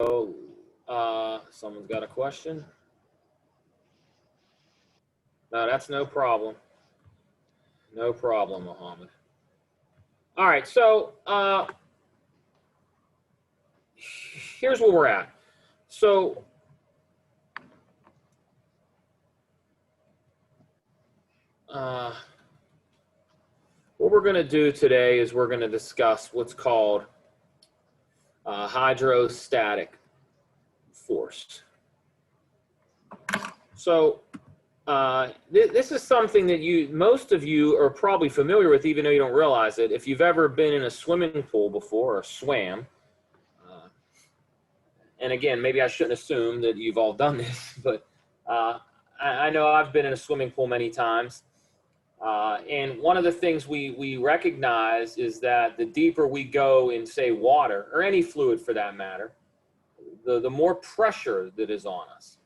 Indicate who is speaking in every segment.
Speaker 1: Someone's got a question. No, that's no problem. No problem, Mohammed. All right, so here's where we're at. So what we're going to do today is we're going to discuss what's called hydrostatic force. So this is something that most of you are probably familiar with, even though you don't realize it. If you've ever been in a swimming pool before or swam, and again, maybe I shouldn't assume that you've all done this, but I know I've been in a swimming pool many times. And one of the things we recognize is that the deeper we go in, say, water, or any fluid for that matter, the more pressure that is on us.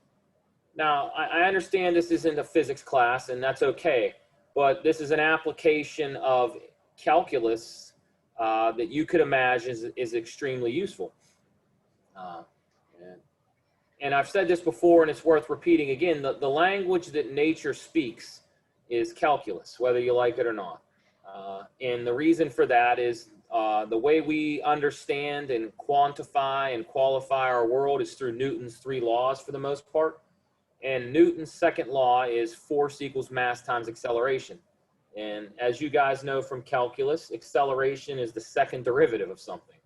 Speaker 1: Now, I understand this isn't a physics class, and that's okay, but this is an application of calculus that you could imagine is extremely useful. And I've said this before, and it's worth repeating again, the language that nature speaks is calculus, whether you like it or not. And the reason for that is the way we understand and quantify and qualify our world is through Newton's 3 laws for the most part. And Newton's second law is force equals mass times acceleration. And as you guys know from calculus, acceleration is the second derivative of something.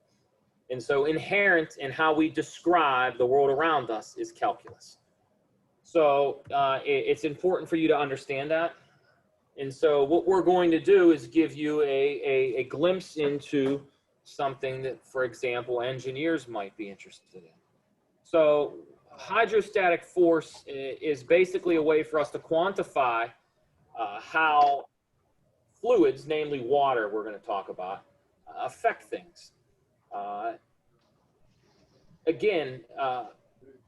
Speaker 1: And so inherent in how we describe the world around us is calculus. So it's important for you to understand that. And so what we're going to do is give you a glimpse into something that, for example, engineers might be interested in. So hydrostatic force is basically a way for us to quantify how fluids, namely water we're going to talk about, affect things. Again,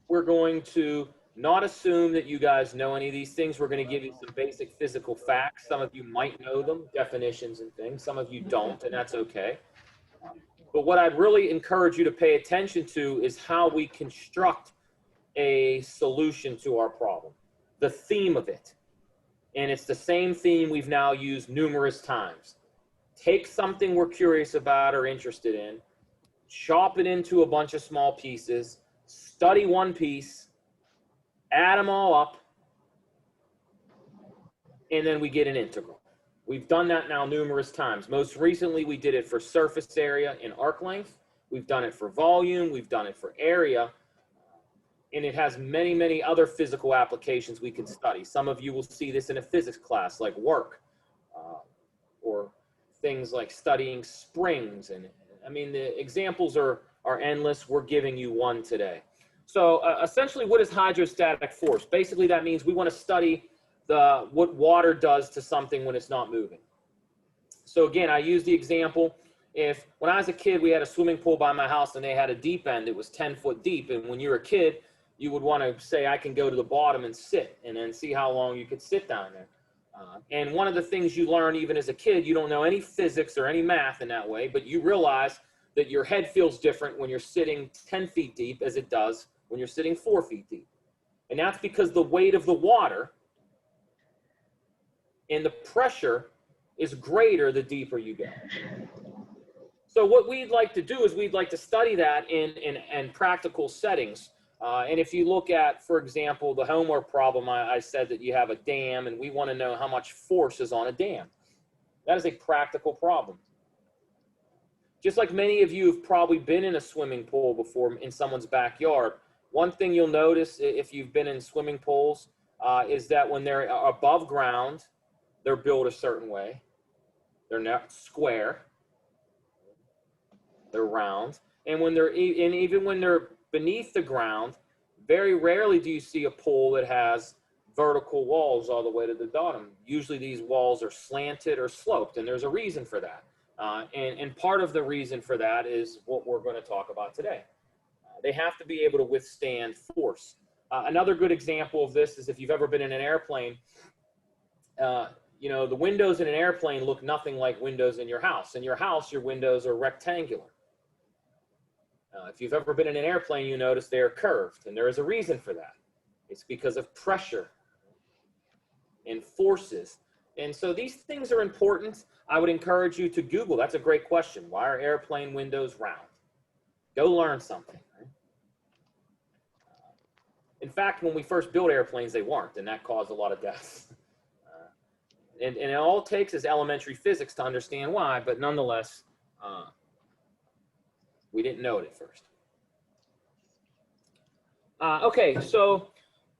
Speaker 1: we're going to not assume that you guys know any of these things. We're going to give you some basic physical facts. Some of you might know them, definitions and things. Some of you don't, and that's okay. But what I'd really encourage you to pay attention to is how we construct a solution to our problem, the theme of it. And it's the same theme we've now used numerous times. Take something we're curious about or interested in, chop it into a bunch of small pieces, study one piece, add them all up, and then we get an integral. We've done that now numerous times. Most recently, we did it for surface area and arc length. We've done it for volume. We've done it for area. And it has many, many other physical applications we can study. Some of you will see this in a physics class like work, or things like studying springs. And I mean, the examples are endless. We're giving you one today. So essentially, what is hydrostatic force? Basically, that means we want to study what water does to something when it's not moving. So again, I use the example. When I was a kid, we had a swimming pool by my house and they had a deep end. It was 10 foot deep. And when you're a kid, you would want to say, I can go to the bottom and sit, and then see how long you could sit down there. And one of the things you learn even as a kid, you don't know any physics or any math in that way, but you realize that your head feels different when you're sitting 10 feet deep as it does when you're sitting 4 feet deep. And that's because the weight of the water and the pressure is greater the deeper you go. So what we'd like to do is we'd like to study that in practical settings. And if you look at, for example, the homework problem, I said that you have a dam and we want to know how much force is on a dam. That is a practical problem. Just like many of you have probably been in a swimming pool before in someone's backyard, one thing you'll notice if you've been in swimming pools is that when they're above ground, they're built a certain way. They're not square. They're round. And even when they're beneath the ground, very rarely do you see a pool that has vertical walls all the way to the bottom. Usually these walls are slanted or sloped, and there's a reason for that. And part of the reason for that is what we're going to talk about today. They have to be able to withstand force. Another good example of this is if you've ever been in an airplane, the windows in an airplane look nothing like windows in your house. In your house, your windows are rectangular. If you've ever been in an airplane, you notice they're curved, and there is a reason for that. It's because of pressure and forces. And so these things are important. I would encourage you to Google. That's a great question. Why are airplane windows round? Go learn something. Right? In fact, when we first built airplanes, they weren't, and that caused a lot of deaths. And it all takes is elementary physics to understand why, but nonetheless, we didn't know it at first. Okay, so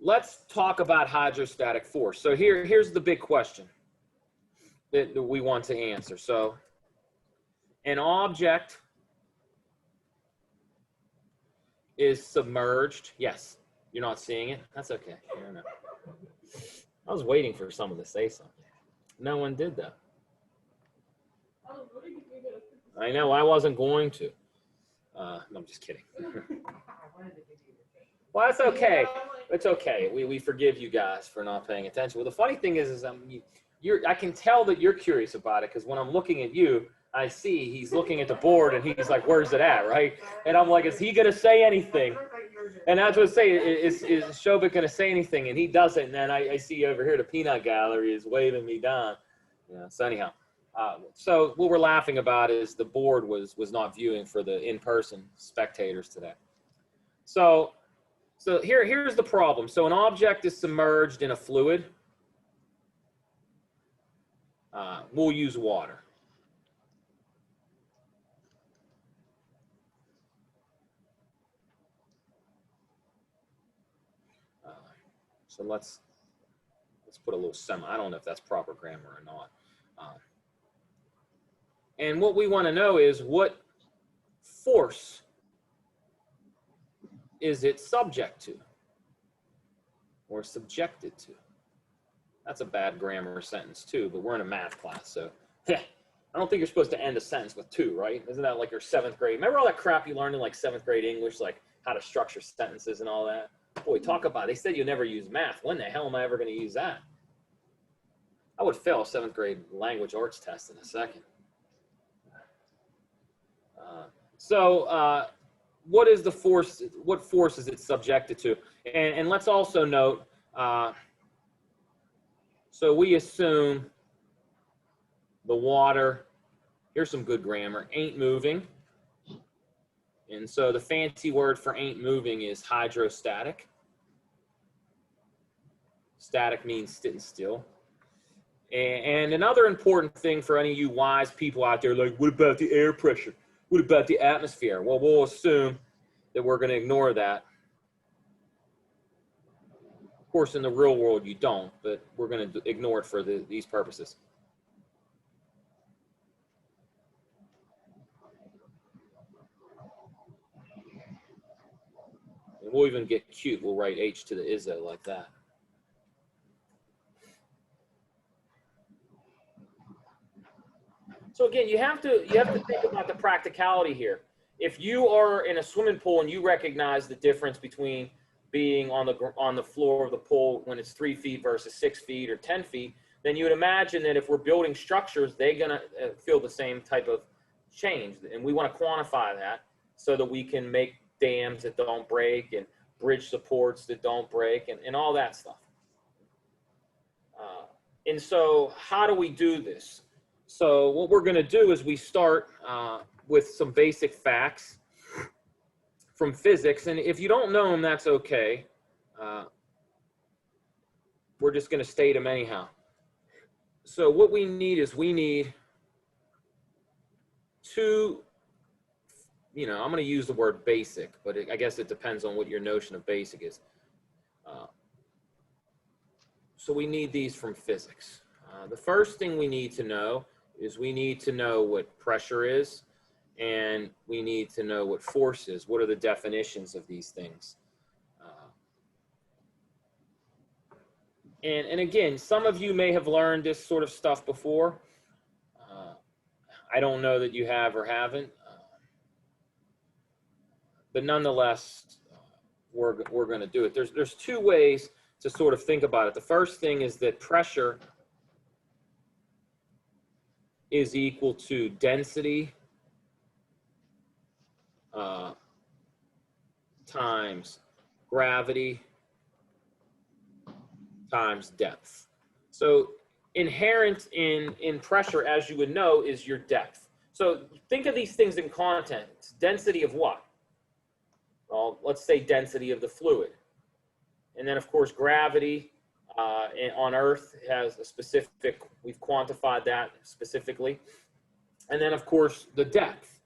Speaker 1: let's talk about hydrostatic force. So here's the big question that we want to answer. So an object is submerged. Yes, you're not seeing it. That's okay. I was waiting for someone to say something. No one did that. I know, I wasn't going to. No, I'm just kidding. Well, that's okay. It's okay. We forgive you guys for not paying attention. Well, the funny thing is I can tell that you're curious about it, because when I'm looking at you, I see he's looking at the board and he's like, "Where's it at?" Right? And I'm like, "Is he gonna say anything?" And that's what I say. Is Shobik gonna say anything? And he doesn't. And then I see over here the peanut gallery is waving me down. Yeah. So anyhow, so what we're laughing about is the board was not viewing for the in-person spectators today. So here's the problem. So an object is submerged in a fluid. We'll use water. So let's put a little semi. I don't know if that's proper grammar or not. And what we want to know is, what force is it subject to or subjected to? That's a bad grammar sentence too, but we're in a math class, so I don't think you're supposed to end a sentence with to, right? Isn't that like your 7th grade? Remember all that crap you learned in like 7th grade English, like how to structure sentences and all that? Boy, talk about it. They said you never use math. When the hell am I ever going to use that? I would fail a 7th grade language arts test in a second. What is the force? What force is it subjected to? And let's also note, so we assume the water, here's some good grammar, ain't moving. And so the fancy word for ain't moving is hydrostatic. Static means sitting still. And another important thing for any of you wise people out there, like, what about the air pressure? What about the atmosphere? Well, we'll assume that we're going to ignore that. Of course, in the real world, you don't, but we're going to ignore it for these purposes. And we'll even get cute. We'll write H to the ISO like that. So again, you have to think about the practicality here. If you are in a swimming pool and you recognize the difference between being on the floor of the pool when it's 3 feet versus 6 feet or 10 feet, then you would imagine that if we're building structures, they're gonna feel the same type of change. And we want to quantify that so that we can make dams that don't break and bridge supports that don't break and all that stuff. And so how do we do this? So what we're going to do is we start with some basic facts from physics. And if you don't know them, that's okay. We're just going to state them anyhow. So what we need is two, I'm going to use the word basic, but I guess it depends on what your notion of basic is. So we need these from physics. The first thing we need to know is we need to know what pressure is, and we need to know what force is. What are the definitions of these things? And again, some of you may have learned this sort of stuff before. I don't know that you have or haven't. But nonetheless, we're going to do it. There's two ways to sort of think about it. The first thing is that pressure is equal to density times gravity times depth. So inherent in pressure, as you would know, is your depth. So think of these things in context. Density of what? Well, let's say density of the fluid. And then, of course, gravity on Earth has a specific, we've quantified that specifically. And then, of course, the depth.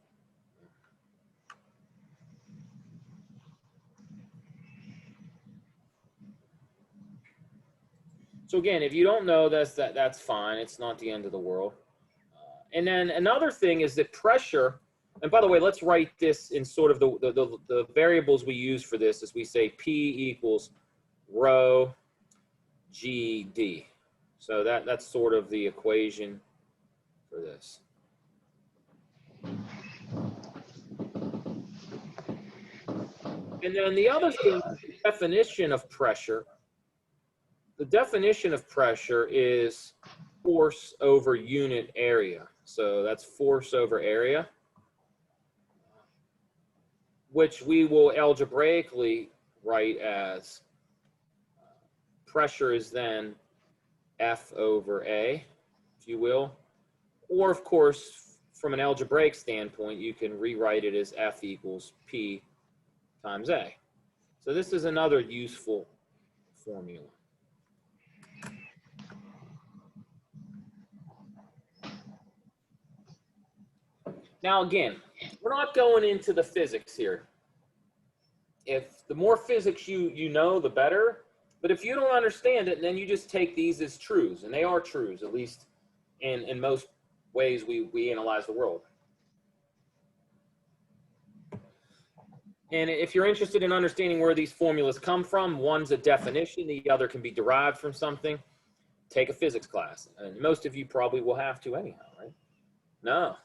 Speaker 1: So again, if you don't know, that's fine. It's not the end of the world. And then another thing is that pressure, and by the way, let's write this in sort of the variables we use for this is we say P equals rho GD. So that's sort of the equation for this. And then the other thing, the definition of pressure. The definition of pressure is force over unit area. So that's force over area, which we will algebraically write as pressure is then F over A, if you will. Or, of course, from an algebraic standpoint, you can rewrite it as F equals P times A. So this is another useful formula. Now, again, we're not going into the physics here. If the more physics you know, the better. But if you don't understand it, then you just take these as truths, and they are truths, at least in most ways we analyze the world. And if you're interested in understanding where these formulas come from, one's a definition, the other can be derived from something. Take a physics class, and most of you probably will have to anyhow, right? No,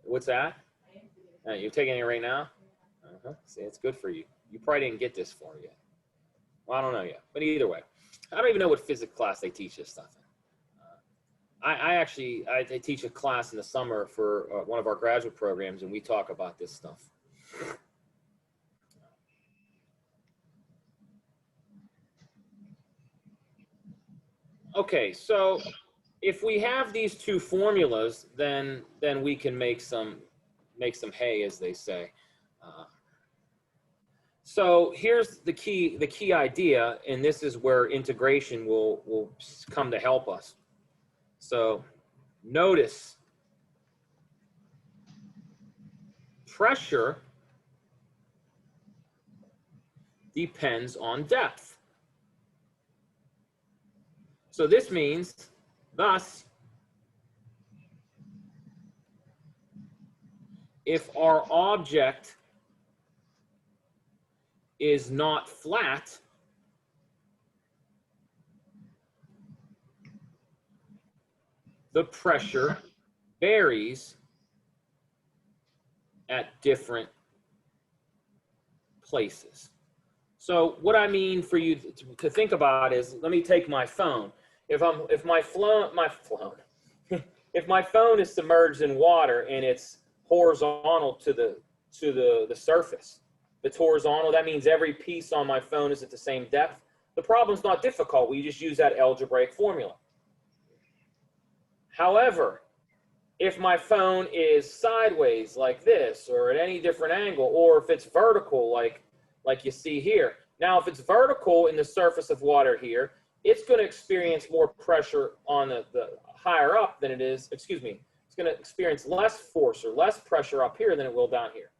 Speaker 1: what's that? You're taking it right now? See, it's good for you. You probably didn't get this far yet. Well, I don't know yet, but either way, I don't even know what physics class they teach this stuff in. I teach a class in the summer for one of our graduate programs, and we talk about this stuff. Okay, so if we have these two formulas, then we can make some hay, as they say. So here's the key idea, and this is where integration will come to help us. So notice pressure depends on depth. So this means, thus, if our object is not flat, the pressure varies at different places. So what I mean for you to think about is, let me take my phone. If my phone is submerged in water and it's horizontal to the surface, if it's horizontal, that means every piece on my phone is at the same depth. The problem's not difficult. We just use that algebraic formula. However, if my phone is sideways like this, or at any different angle, or if it's vertical like you see here. Now, if it's vertical in the surface of water here, it's going to experience more pressure on the higher up than it is, excuse me, it's going to experience less force or less pressure up here than it will down here.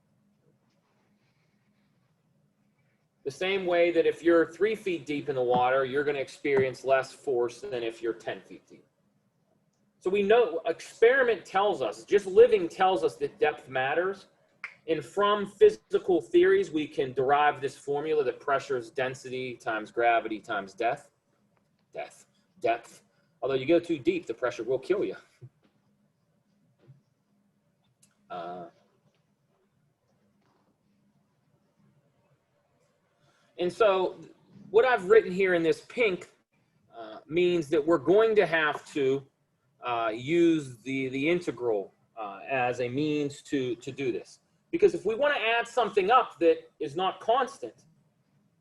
Speaker 1: The same way that if you're 3 feet deep in the water, you're going to experience less force than if you're 10 feet deep. So we know, experiment tells us, just living tells us that depth matters. And from physical theories, we can derive this formula that pressure is density times gravity times depth. Although you go too deep, the pressure will kill you. And so what I've written here in this pink means that we're going to have to use the integral as a means to do this. Because if we want to add something up that is not constant,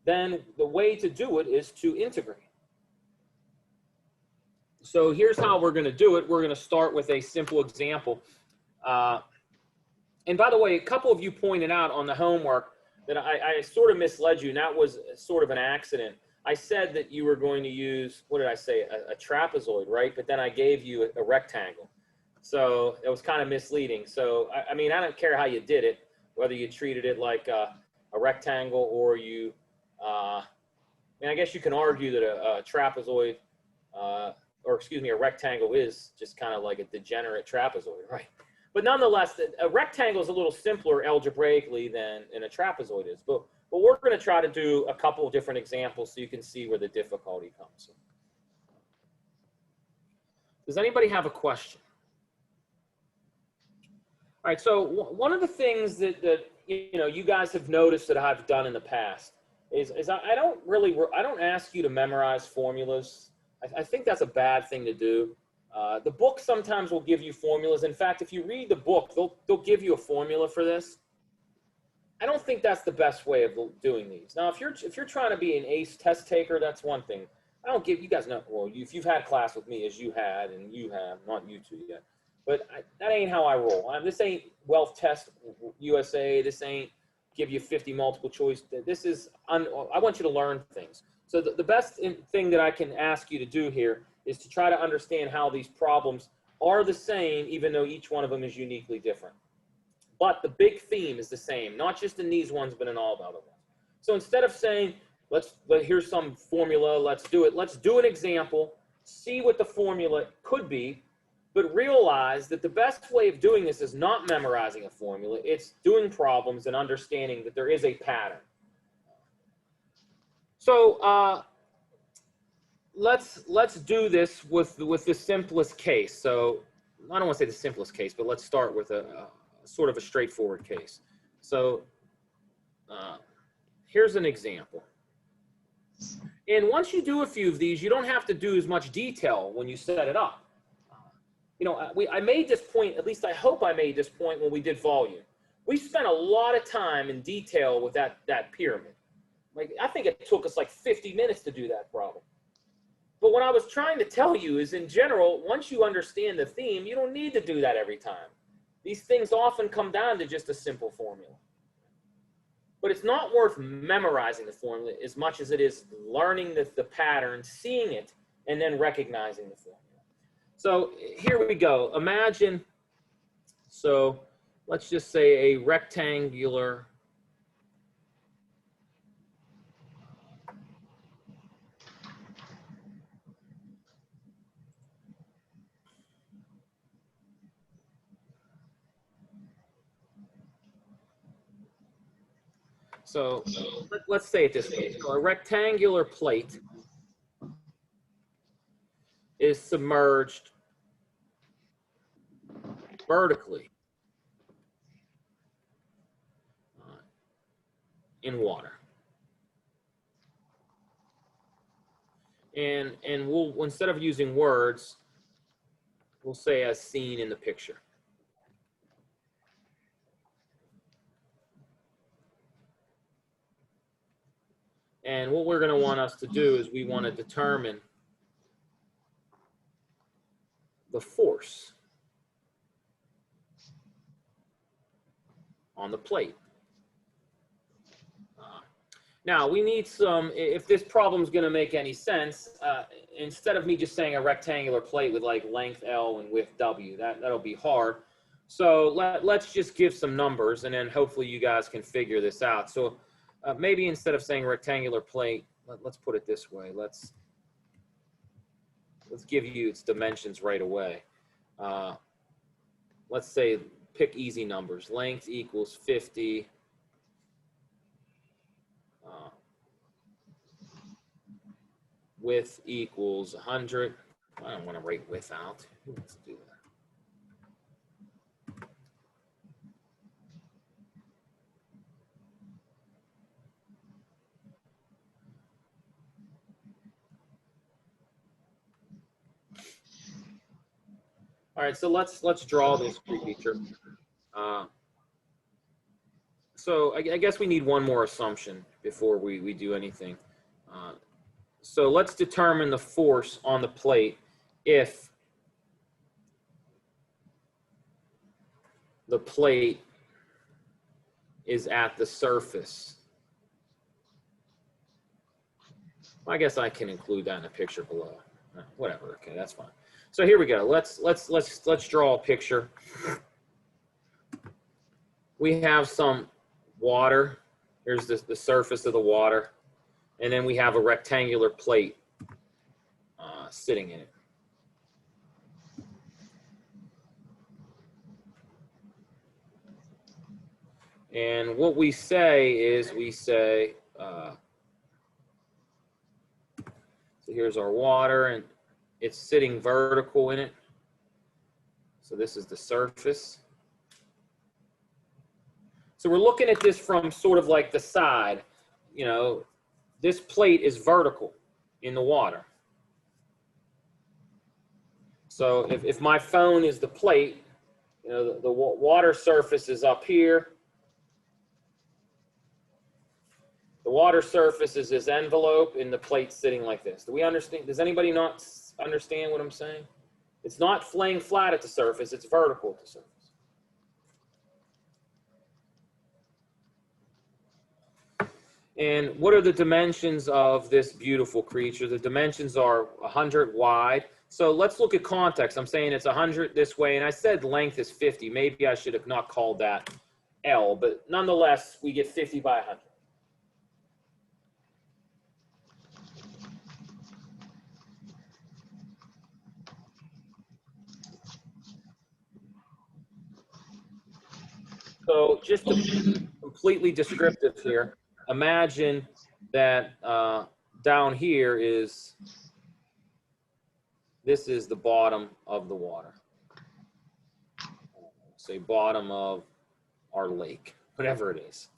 Speaker 1: then the way to do it is to integrate. So here's how we're going to do it. We're going to start with a simple example. And by the way, a couple of you pointed out on the homework that I sort of misled you, and that was sort of an accident. I said that you were going to use, what did I say, a trapezoid, right? But then I gave you a rectangle. So it was kind of misleading. So, I mean, I don't care how you did it, whether you treated it like a rectangle or you, I mean, I guess you can argue that a trapezoid, or excuse me, a rectangle is just kind of like a degenerate trapezoid, right? But nonetheless, a rectangle is a little simpler algebraically than a trapezoid is. But we're going to try to do a couple of different examples so you can see where the difficulty comes. Does anybody have a question? All right, so one of the things that you guys have noticed that I've done in the past is I don't ask you to memorize formulas. I think that's a bad thing to do. The book sometimes will give you formulas. In fact, if you read the book, they'll give you a formula for this. I don't think that's the best way of doing these. Now, if you're trying to be an ace test taker, that's one thing. I don't give you guys know. Well, if you've had class with me, as you had, and you have, not you two yet, but that ain't how I roll. This ain't Wealth Test USA. This ain't give you 50 multiple choice. This is I want you to learn things. So the best thing that I can ask you to do here is to try to understand how these problems are the same, even though each one of them is uniquely different. But the big theme is the same, not just in these ones, but in all the other ones. So instead of saying, here's some formula, let's do it. Let's do an example, see what the formula could be, but realize that the best way of doing this is not memorizing a formula. It's doing problems and understanding that there is a pattern. So let's do this with the simplest case. So I don't want to say the simplest case, but let's start with a sort of a straightforward case. So here's an example. And once you do a few of these, you don't have to do as much detail when you set it up. I made this point, at least I hope I made this point when we did volume. We spent a lot of time in detail with that pyramid. Like, I think it took us like 50 minutes to do that problem. But what I was trying to tell you is, in general, once you understand the theme, you don't need to do that every time. These things often come down to just a simple formula. But it's not worth memorizing the formula as much as it is learning the pattern, seeing it, and then recognizing the formula. So here we go. Imagine, so let's just say a rectangular So let's say it this way. So a rectangular plate is submerged vertically in water. And we'll, instead of using words, we'll say as seen in the picture. And what we're going to want us to do is we want to determine the force on the plate. Now, we need some, if this problem is going to make any sense, instead of me just saying a rectangular plate with like length L and width W, that'll be hard. So let's just give some numbers, and then hopefully you guys can figure this out. So maybe instead of saying rectangular plate, let's put it this way. Let's give you its dimensions right away. Let's say, pick easy numbers. Length equals 50. Width equals 100. I don't want to write width out. Who wants to do that? All right, so let's draw this creature. So I guess we need one more assumption before we do anything. So let's determine the force on the plate if the plate is at the surface. I guess I can include that in a picture below. Whatever. Okay, that's fine. So here we go. Let's draw a picture. We have some water. Here's the surface of the water, and then we have a rectangular plate sitting in it. And what we say is so here's our water, and it's sitting vertical in it. So this is the surface. So we're looking at this from sort of like the side. You know, this plate is vertical in the water. So if my phone is the plate, you know, the water surface is up here. The water surface is this envelope, and the plate sitting like this. Do we understand? Does anybody not understand what I'm saying? It's not laying flat at the surface, it's vertical at the surface. And what are the dimensions of this beautiful creature? The dimensions are 100 wide. So let's look at context. I'm saying it's 100 this way, and I said length is 50. Maybe I should have not called that L, but nonetheless, we get 50 by 100. So just to be completely descriptive here, imagine that down here this is the bottom of the water. Say bottom of our lake, whatever it is.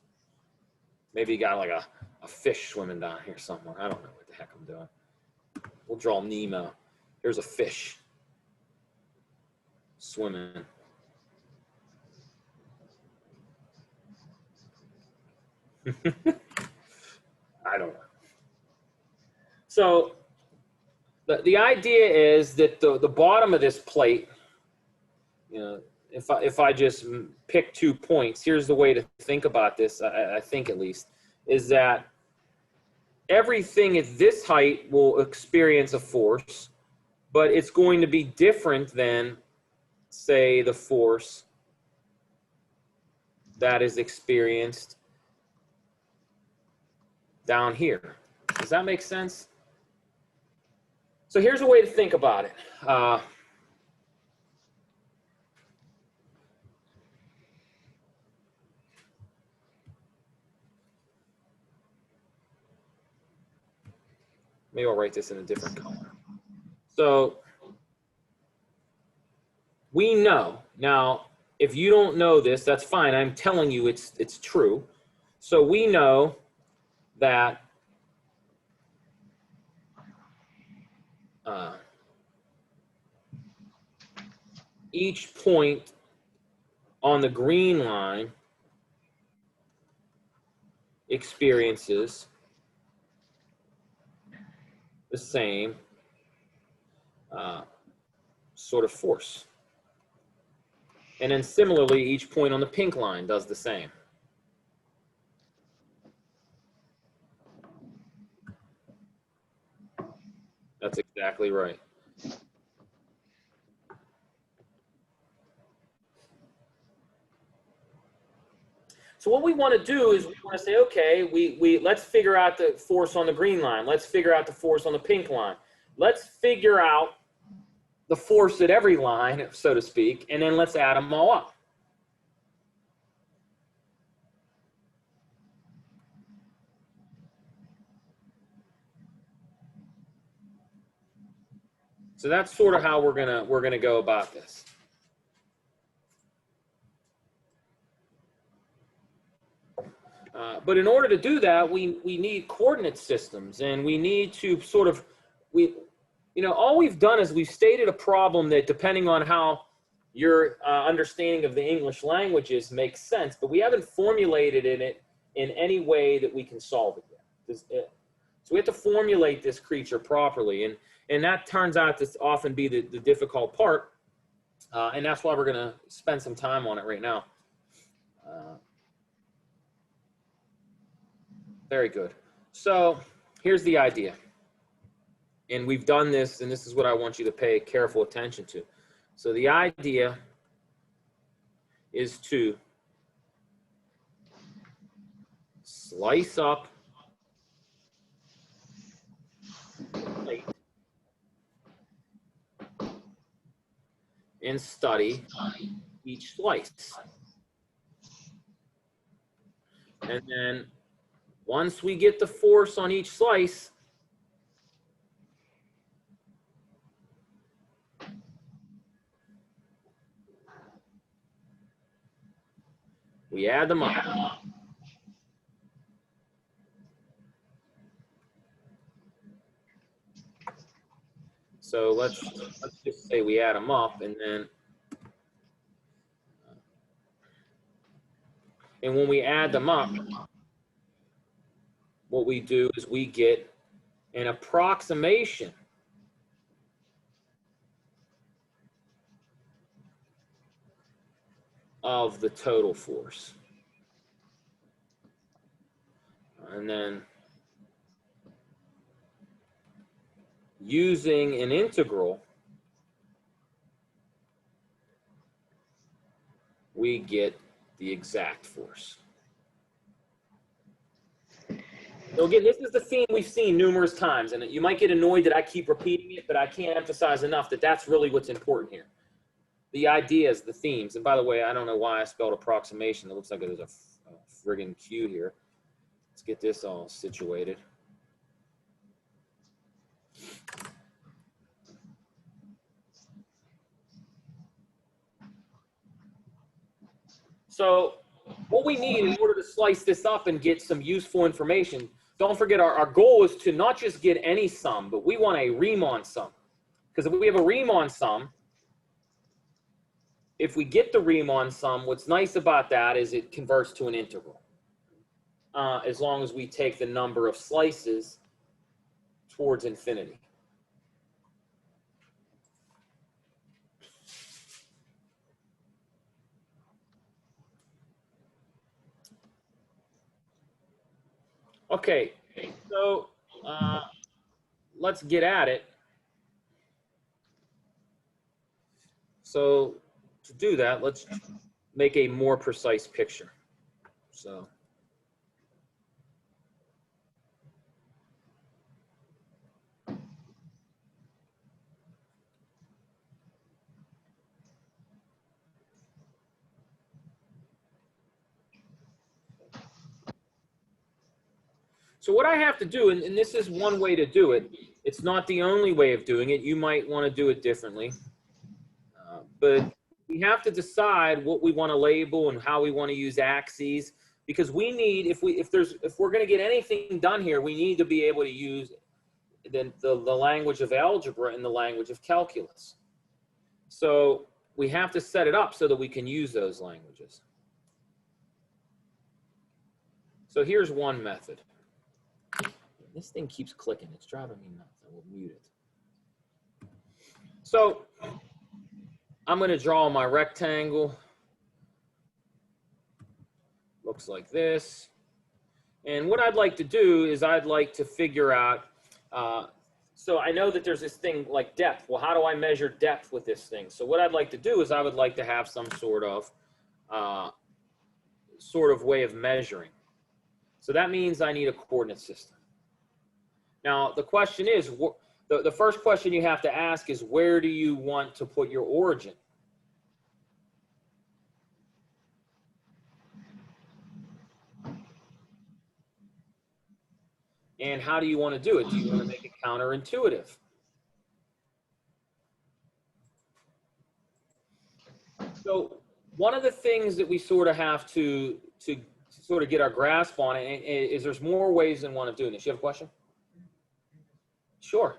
Speaker 1: Maybe you got like a fish swimming down here somewhere. I don't know what the heck I'm doing. We'll draw Nemo. Here's a fish swimming. I don't know. So the idea is that the bottom of this plate, you know, if I just pick 2 points, here's the way to think about this, I think at least, is that everything at this height will experience a force, but it's going to be different than, say, the force that is experienced down here. Does that make sense? So here's a way to think about it. Maybe I'll write this in a different color. So we know. Now, if you don't know this, that's fine. I'm telling you it's true. So we know that each point on the green line experiences the same sort of force. And then similarly, each point on the pink line does the same. That's exactly right. So what we want to do is we want to say, okay, let's figure out the force on the green line. Let's figure out the force on the pink line. Let's figure out the force at every line, so to speak, and then let's add them all up. So that's sort of how we're gonna go about this. But in order to do that, we need coordinate systems, and we need to sort of, all we've done is we've stated a problem that depending on how your understanding of the English languages makes sense, but we haven't formulated it in any way that we can solve it yet. So we have to formulate this creature properly, and that turns out to often be the difficult part, and that's why we're going to spend some time on it right now. Very good. So here's the idea, and we've done this, and this is what I want you to pay careful attention to. So the idea is to slice up and study each slice. And then once we get the force on each slice, we add them up. So let's just say we add them up, and when we add them up, what we do is we get an approximation of the total force. And then using an integral, we get the exact force. So again, this is the theme we've seen numerous times, and you might get annoyed that I keep repeating it, but I can't emphasize enough that that's really what's important here. The ideas, the themes. And by the way, I don't know why I spelled approximation. It looks like there's a friggin' Q here. Let's get this all situated. So what we need in order to slice this up and get some useful information, don't forget our goal is to not just get any sum, but we want a Riemann sum. Because if we have a Riemann sum, if we get the Riemann sum, what's nice about that is it converts to an integral. As long as we take the number of slices towards infinity. Okay, so let's get at it. So to do that, let's make a more precise picture. So what I have to do, and this is one way to do it, it's not the only way of doing it. You might want to do it differently. But we have to decide what we want to label and how we want to use axes, because we need, if we're going to get anything done here, we need to be able to use the language of algebra and the language of calculus. So we have to set it up so that we can use those languages. So here's one method. This thing keeps clicking. It's driving me nuts. I will mute it. So I'm going to draw my rectangle. Looks like this. And what I'd like to do is I'd like to figure out, so I know that there's this thing like depth. Well, how do I measure depth with this thing? So what I'd like to do is I would like to have some sort of way of measuring. So that means I need a coordinate system. Now, the question is, the first question you have to ask is, where do you want to put your origin? And how do you want to do it? Do you want to make it counterintuitive? So one of the things that we sort of have to sort of get our grasp on it is there's more ways than one of doing this. You have a question? Sure.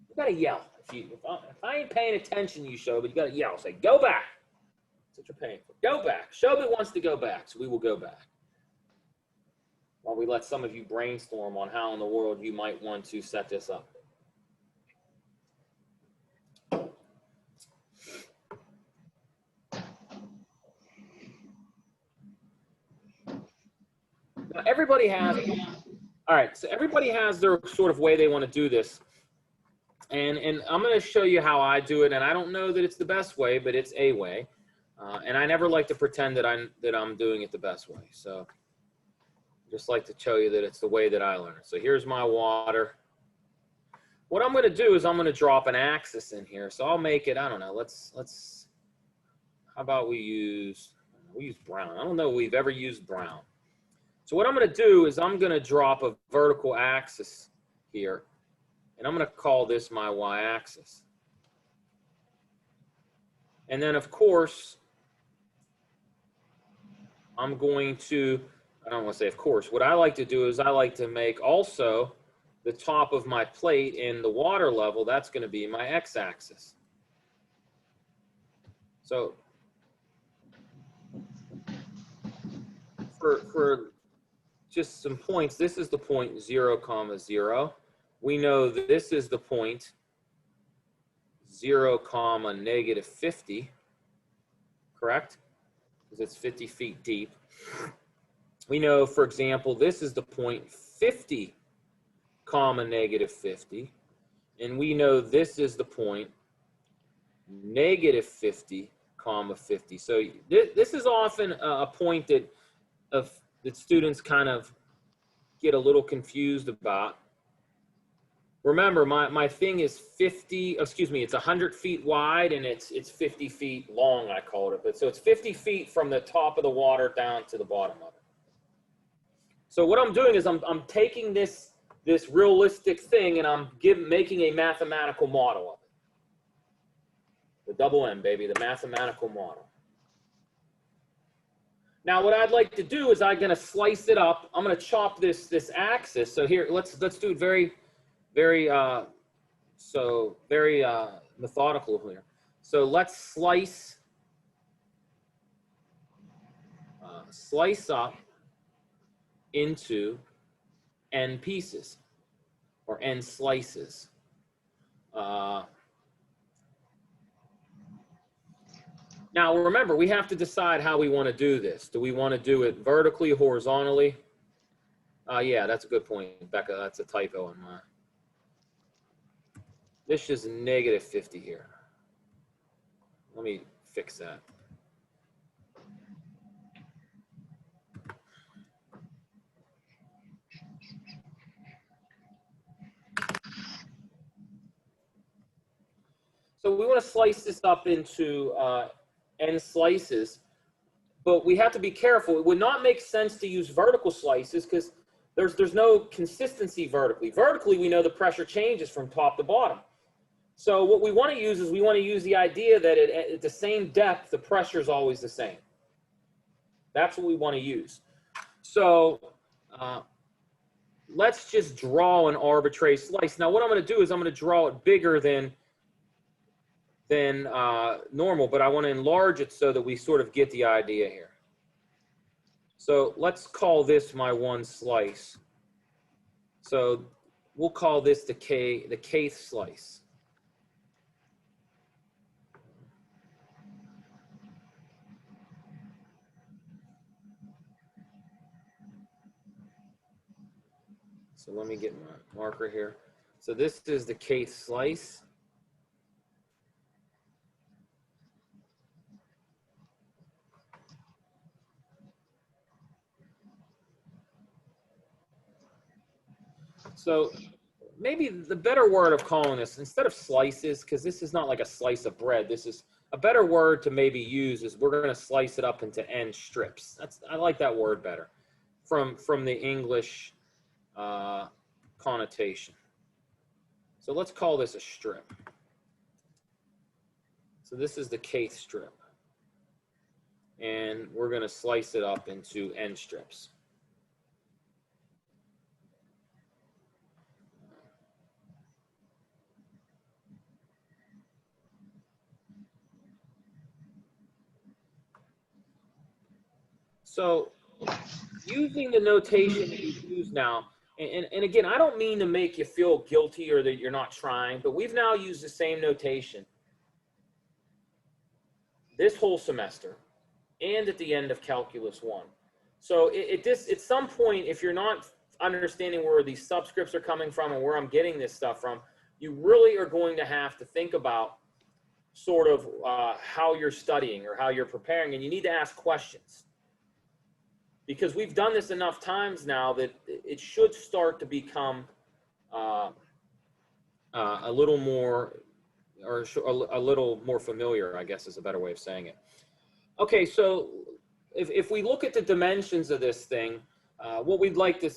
Speaker 1: You gotta yell. If I ain't paying attention, you show, but you got to yell, say, go back. That's what you're paying for. Go back. Shobit wants to go back, so we will go back. While we let some of you brainstorm on how in the world you might want to set this up. Now, everybody has, all right, so everybody has their sort of way they want to do this. And I'm going to show you how I do it. And I don't know that it's the best way, but it's a way. And I never like to pretend that I'm doing it the best way. So just like to show you that it's the way that I learn it. So here's my water. What I'm going to do is I'm going to drop an axis in here. So I'll make it, I don't know, let's how about we use brown. I don't know if we've ever used brown. So what I'm going to do is I'm going to drop a vertical axis here. And I'm going to call this my y-axis. And then, of course, I'm going to, I don't want to say of course, what I like to do is I like to make also the top of my plate in the water level, that's going to be my x-axis. So for just some points, this is the point 0, 0. We know that this is the point 0, negative 50, correct? Because it's 50 feet deep. We know, for example, this is the point 50, negative 50. And we know this is the point negative 50, 50. So this is often a point that students kind of get a little confused about. Remember, my thing is it's 100 feet wide and it's 50 feet long, I called it. But so it's 50 feet from the top of the water down to the bottom of it. So what I'm doing is I'm taking this realistic thing and I'm making a mathematical model of it. The double M, baby, the mathematical model. Now what I'd like to do is I'm gonna slice it up. I'm gonna chop this axis. So here, let's do it very methodical here. So let's slice up into n pieces or n slices. Now remember, we have to decide how we want to do this. Do we want to do it vertically, horizontally? Yeah, that's a good point, Becca. That's a typo on mine. This is negative 50 here. Let me fix that. So we want to slice this up into n slices, but we have to be careful. It would not make sense to use vertical slices because there's no consistency vertically. Vertically, we know the pressure changes from top to bottom. So what we want to use is we want to use the idea that at the same depth, the pressure is always the same. That's what we want to use. So let's just draw an arbitrary slice. Now what I'm going to do is I'm going to draw it bigger than normal, but I want to enlarge it so that we sort of get the idea here. So let's call this my one slice. So we'll call this the kth slice. So let me get my marker here. So this is the kth slice. So maybe the better word of calling this, instead of slices, because this is not like a slice of bread, this is a better word to maybe use is we're going to slice it up into n strips. I like that word better from the English connotation. So let's call this a strip. So this is the kth strip. And we're going to slice it up into n strips. So using the notation that we use now, and again, I don't mean to make you feel guilty or that you're not trying, but we've now used the same notation this whole semester and at the end of Calculus 1. So at some point, if you're not understanding where these subscripts are coming from and where I'm getting this stuff from, you really are going to have to think about sort of how you're studying or how you're preparing, and you need to ask questions. Because we've done this enough times now that it should start to become a little more, or a little more familiar, I guess is a better way of saying it. Okay, so if we look at the dimensions of this thing, what we'd like to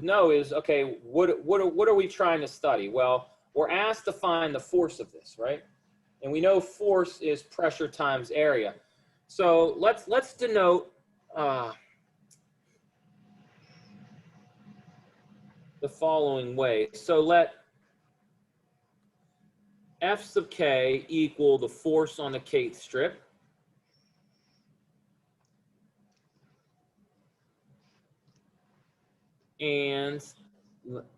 Speaker 1: know is, okay, what are we trying to study? Well, we're asked to find the force of this, right? And we know force is pressure times area. So let's denote the following way. So let F sub k equal the force on the kth strip. And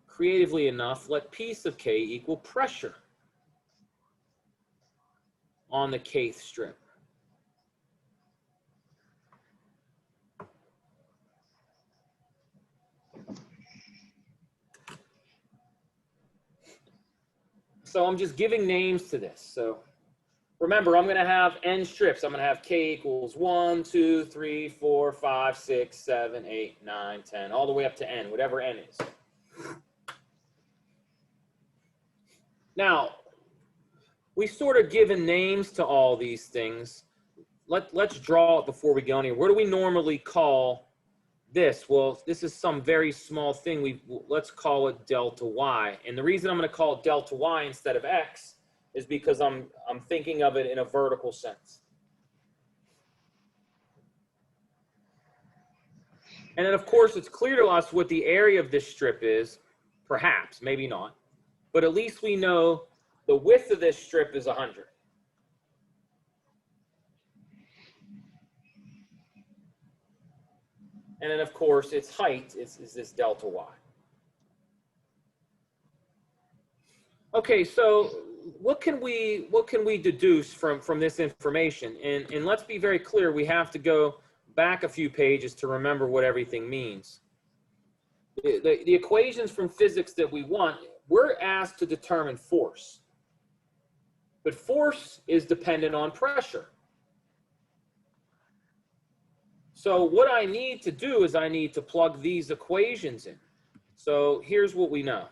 Speaker 1: creatively enough, let P sub k equal pressure on the kth strip. So I'm just giving names to this. So remember, I'm going to have n strips. I'm going to have k equals 1, 2, 3, 4, 5, 6, 7, 8, 9, 10, all the way up to n, whatever n is. Now, we sort of given names to all these things. Let's draw it before we go anywhere. What do we normally call this? Well, this is some very small thing. Let's call it delta y. And the reason I'm going to call it delta y instead of x is because I'm thinking of it in a vertical sense. And then, of course, it's clear to us what the area of this strip is. Perhaps, maybe not. But at least we know the width of this strip is 100. And then, of course, its height is this delta y. Okay, so what can we deduce from this information? And let's be very clear, we have to go back a few pages to remember what everything means. The equations from physics that we want, we're asked to determine force. But force is dependent on pressure. So what I need to do is I need to plug these equations in. So here's what we know.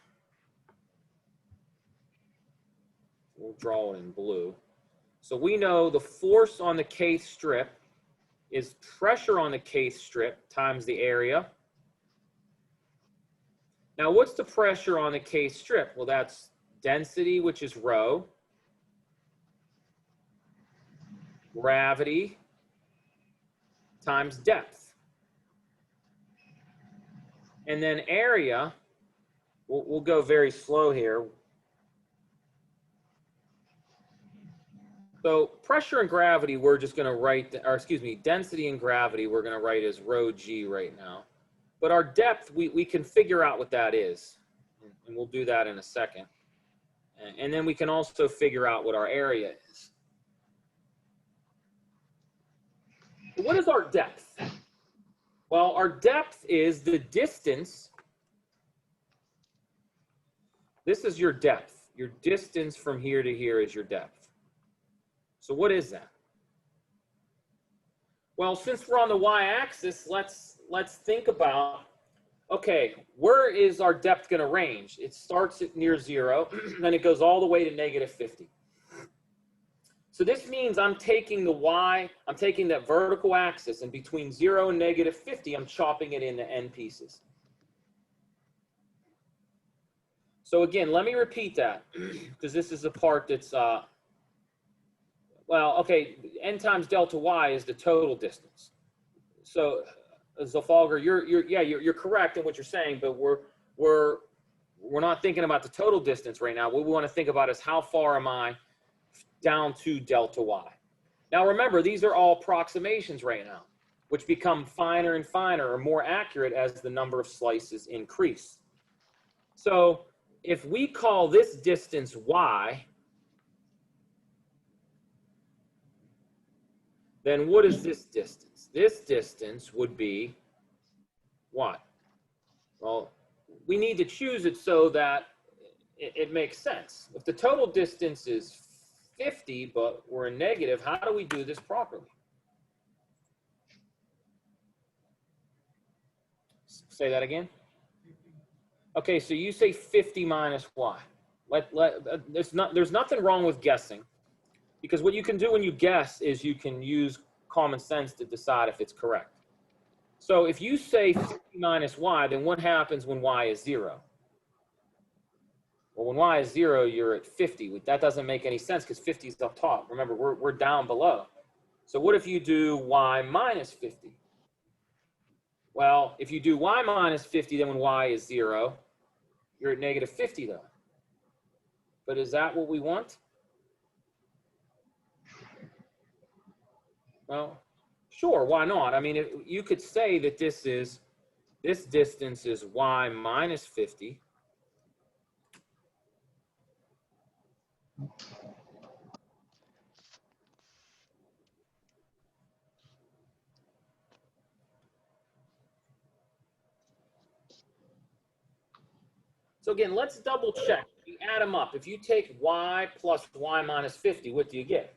Speaker 1: We'll draw it in blue. So we know the force on the kth strip is pressure on the kth strip times the area. Now, what's the pressure on the kth strip? Well, that's density, which is rho, gravity times depth. And then area, we'll go very slow here. So pressure and gravity, we're just going to write, or excuse me, density and gravity, we're going to write as rho g right now. But our depth, we can figure out what that is. And we'll do that in a second. And then we can also figure out what our area is. What is our depth? Well, our depth is the distance. This is your depth. Your distance from here to here is your depth. So what is that? Well, since we're on the y-axis, let's think about, okay, where is our depth going to range? It starts at near 0, then it goes all the way to -50. So this means I'm taking I'm taking that vertical axis, and between 0 and -50, I'm chopping it into n pieces. So again, let me repeat that, because this is the part that's, well, okay, n times delta y is the total distance. So Zolfalger, you're correct in what you're saying, but we're not thinking about the total distance right now. What we want to think about is how far am I down to delta y. Now remember, these are all approximations right now. which become finer and finer or more accurate as the number of slices increase. So if we call this distance y, then what is this distance? This distance would be what? Well, we need to choose it so that it makes sense. If the total distance is 50, but we're in negative, how do we do this properly? Say that again. Okay, so you say 50 minus y. There's nothing wrong with guessing, because what you can do when you guess is you can use common sense to decide if it's correct. So if you say 50 minus y, then what happens when y is 0? Well, when y is 0, you're at 50. That doesn't make any sense because 50 is up top. Remember, we're down below. So what if you do y minus 50? Well, if you do y minus 50, then when y is 0, you're at negative 50 though. But is that what we want? Well, sure, why not? I mean, you could say that this distance is y minus 50. So again, let's double check. You add them up. If you take y plus y minus 50, what do you get?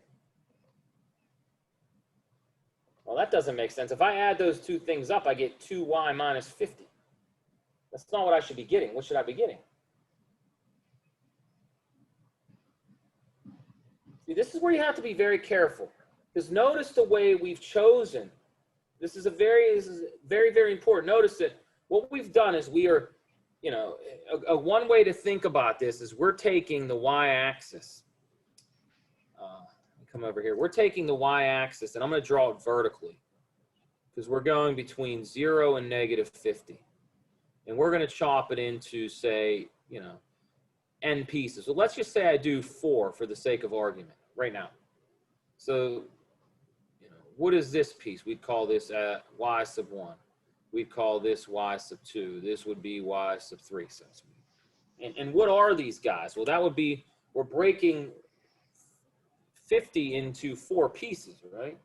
Speaker 1: Well, that doesn't make sense. If I add those two things up, I get 2y minus 50. That's not what I should be getting. What should I be getting? See, this is where you have to be very careful, because notice the way we've chosen. This is very, very important. Notice that what we've done is we are, you know, one way to think about this is we're taking the y-axis. Come over here. We're taking the y-axis, and I'm going to draw it vertically because we're going between 0 and negative 50. And we're going to chop it into, say, you know, n pieces. So let's just say I do 4 for the sake of argument right now. So, you know, what is this piece? We'd call this y sub 1. We'd call this y sub 2. This would be y sub 3. And what are these guys? Well, that would be, we're breaking 50 into 4 pieces, right?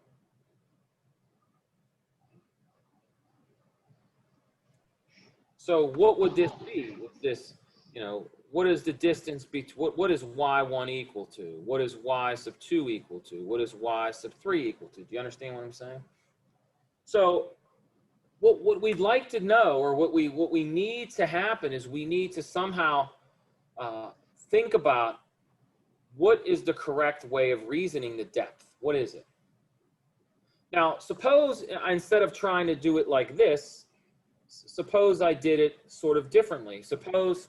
Speaker 1: So what would this be? With this, you know, what is the distance between, what is y1 equal to? What is y sub 2 equal to? What is y sub 3 equal to? Do you understand what I'm saying? So what we'd like to know, or what we need to happen, is we need to somehow think about what is the correct way of reasoning the depth. What is it? Now, suppose instead of trying to do it like this, suppose I did it sort of differently. Suppose,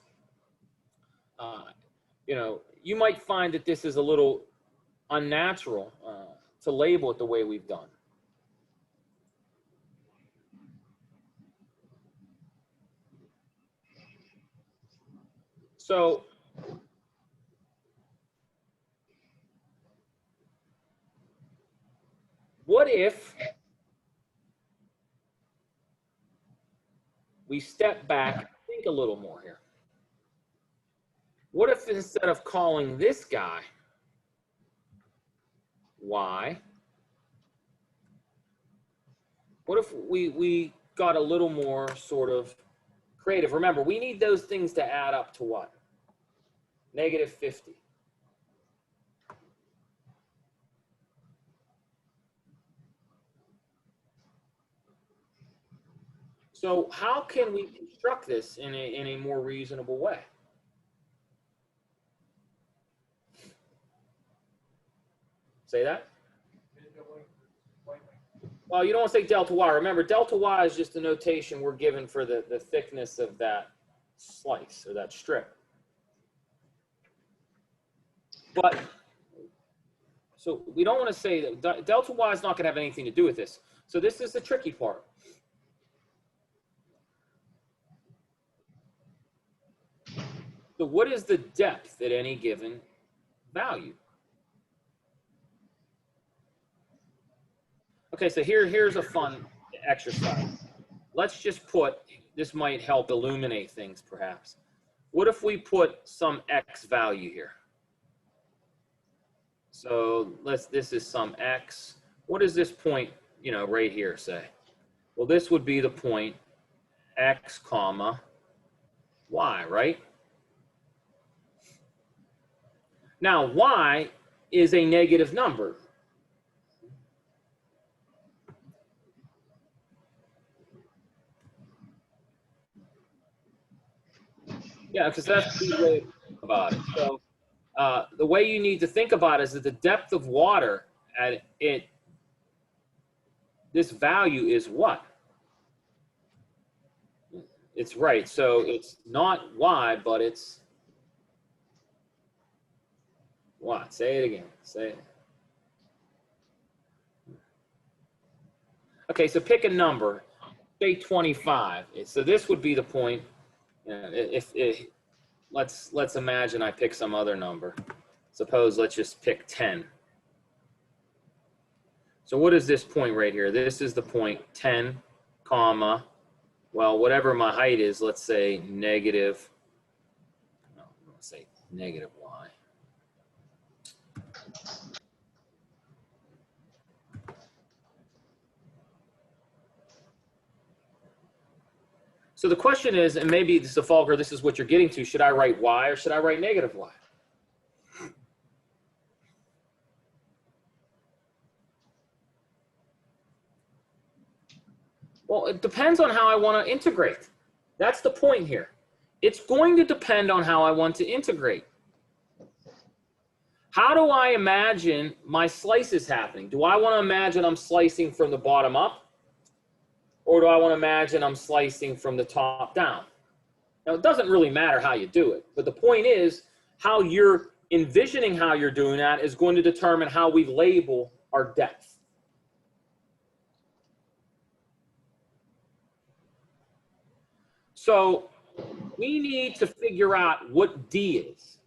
Speaker 1: you know, you might find that this is a little unnatural to label it the way we've done. So what if we step back and think a little more here? What if instead of calling this guy y, what if we got a little more sort of creative? Remember, we need those things to add up to what? Negative 50. So how can we construct this in a more reasonable way? Say that? Well, you don't want to say delta y. Remember, delta y is just the notation we're given for the thickness of that slice or that strip. But, so we don't want to say that delta y is not going to have anything to do with this. So this is the tricky part. So what is the depth at any given value? Okay, so here's a fun exercise. Let's just put, this might help illuminate things perhaps. What if we put some X value here? So this is some X. What does this point, you know, right here say? Well, this would be the point X comma Y, right? Now, Y is a negative number. Yeah, because that's the way to think about it. So the way you need to think about it is that the depth of water at it, this value is what? It's right. So it's not Y, but it's what? Say it again. Say it. Okay, so pick a number. Say 25. So this would be the point. If let's imagine I pick some other number. Suppose let's just pick 10. So what is this point right here? This is the point 10, comma, well, whatever my height is, let's say negative, no, let's say negative Y. So the question is, and maybe this is a Faulkner, this is what you're getting to, should I write Y or should I write negative Y? Well, it depends on how I want to integrate. That's the point here. It's going to depend on how I want to integrate. How do I imagine my slices happening? Do I want to imagine I'm slicing from the bottom up? Or do I want to imagine I'm slicing from the top down? Now, it doesn't really matter how you do it, but the point is how you're envisioning how you're doing that is going to determine how we label our depth. So we need to figure out what D is,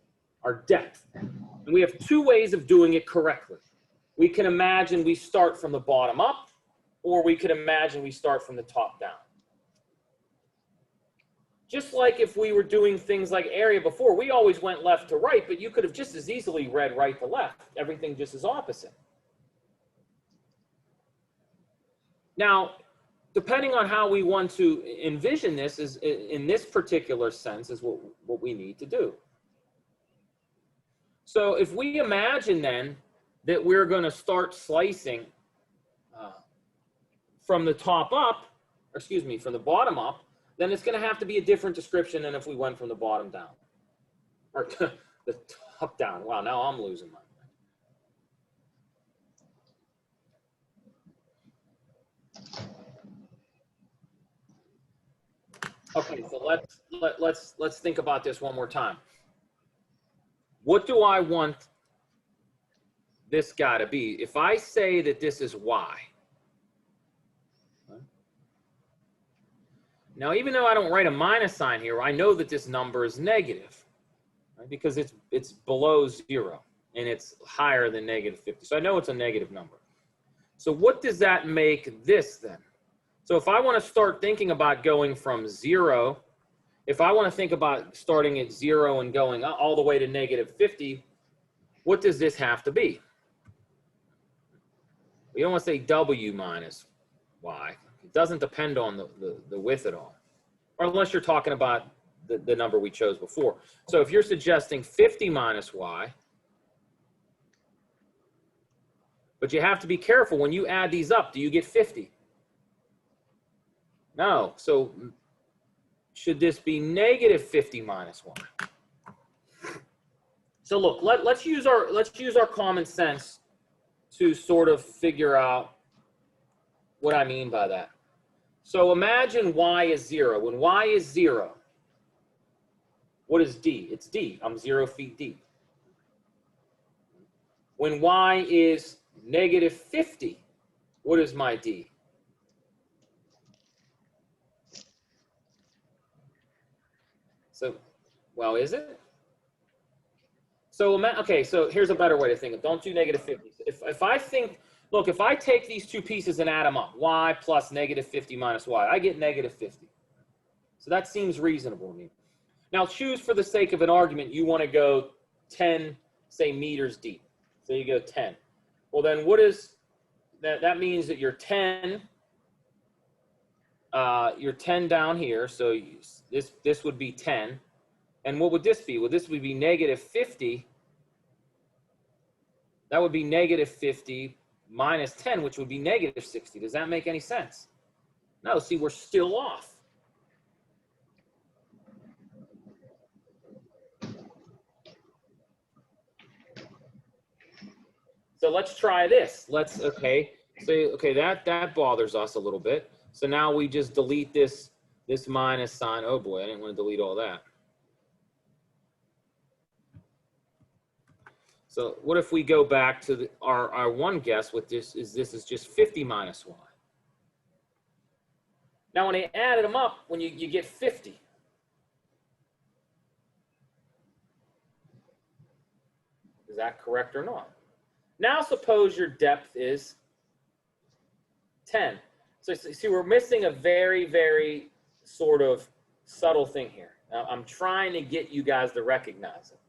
Speaker 1: our depth. And we have two ways of doing it correctly. We can imagine we start from the bottom up, or we could imagine we start from the top down. Just like if we were doing things like area before, we always went left to right, but you could have just as easily read right to left. Everything just is opposite. Now, depending on how we want to envision this, is in this particular sense is what we need to do. So if we imagine then that we're going to start slicing from the top up, or excuse me, from the bottom up, then it's going to have to be a different description than if we went from the bottom down. Or the top down. Wow, now I'm losing my mind. Okay, so let's think about this one more time. What do I want this guy to be? If I say that this is Y, now even though I don't write a minus sign here, I know that this number is negative, right? Because it's below 0 and it's higher than negative 50. So I know it's a negative number. So what does that make this then? So if I want to start thinking about going from 0, if I want to think about starting at 0 and going all the way to negative 50, what does this have to be? We don't want to say W minus Y. It doesn't depend on the width at all. Or unless you're talking about the number we chose before. So if you're suggesting 50 minus Y, but you have to be careful when you add these up, do you get 50? No. So should this be negative 50 minus 1? So look, let's use our common sense to sort of figure out what I mean by that. So imagine Y is 0. When Y is 0, what is D? It's D. I'm 0 feet deep. When Y is negative 50, what is my D? So, well, is it? So, okay, so here's a better way to think of it. Don't do negative 50. If I think Look, if I take these two pieces and add them up, y plus negative 50 minus y, I get negative 50. So that seems reasonable to me. Now choose for the sake of an argument, you want to go 10, say, meters deep. So you go 10. Well, then what is that? That means that you're 10 down here. So this would be 10. And what would this be? Well, this would be negative 50. That would be negative 50 minus 10, which would be negative 60. Does that make any sense? No, see, we're still off. So let's try this. Let's, okay, say, okay, that bothers us a little bit. So now we just delete this minus sign. Oh boy, I didn't want to delete all that. So what if we go back to our one guess with this is just 50 minus y. Now when I added them up, when you get 50. Is that correct or not? Now suppose your depth is 10. So see, we're missing a very, very sort of subtle thing here. Now, I'm trying to get you guys to recognize it.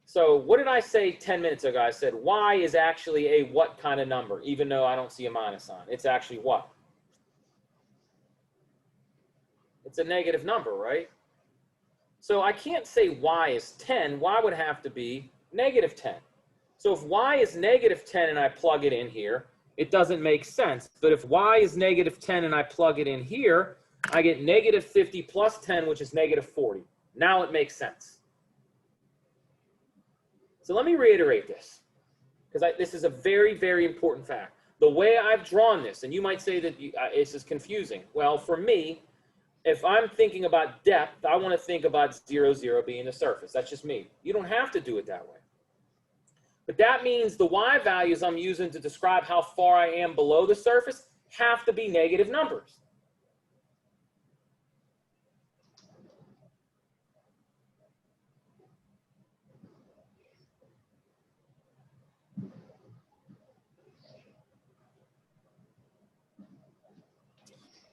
Speaker 1: So what did I say 10 minutes ago? I said y is actually a what kind of number, even though I don't see a minus sign. It's actually what? It's a negative number, right? So I can't say y is 10. Y would have to be negative 10. So if y is negative 10 and I plug it in here, it doesn't make sense. But if y is negative 10 and I plug it in here, I get negative 50 plus 10, which is negative 40. Now it makes sense. So let me reiterate this, because this is a very, very important fact. The way I've drawn this, and you might say that this is confusing. Well, for me, if I'm thinking about depth, I want to think about 0, 0 being the surface. That's just me. You don't have to do it that way. But that means the y values I'm using to describe how far I am below the surface have to be negative numbers.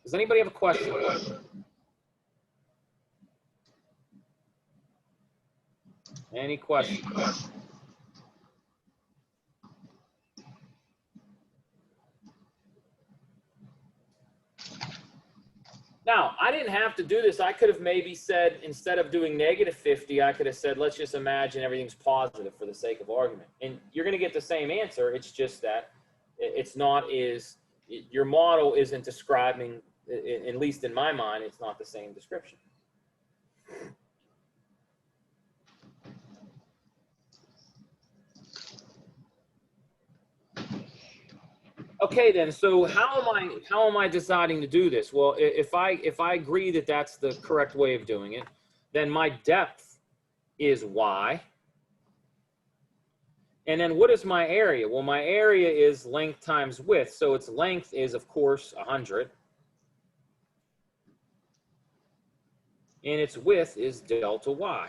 Speaker 1: Does anybody have a question? Any questions? Now, I didn't have to do this. I could have maybe said, instead of doing negative 50, I could have said, let's just imagine everything's positive for the sake of argument. And you're going to get the same answer. It's just that it's not as, your model isn't describing, at least in my mind, it's not the same description. Okay, then. So how am I deciding to do this? Well, if I agree that that's the correct way of doing it, then my depth is y. And then what is my area? Well, my area is length times width. So its length is, of course, 100. And its width is delta y.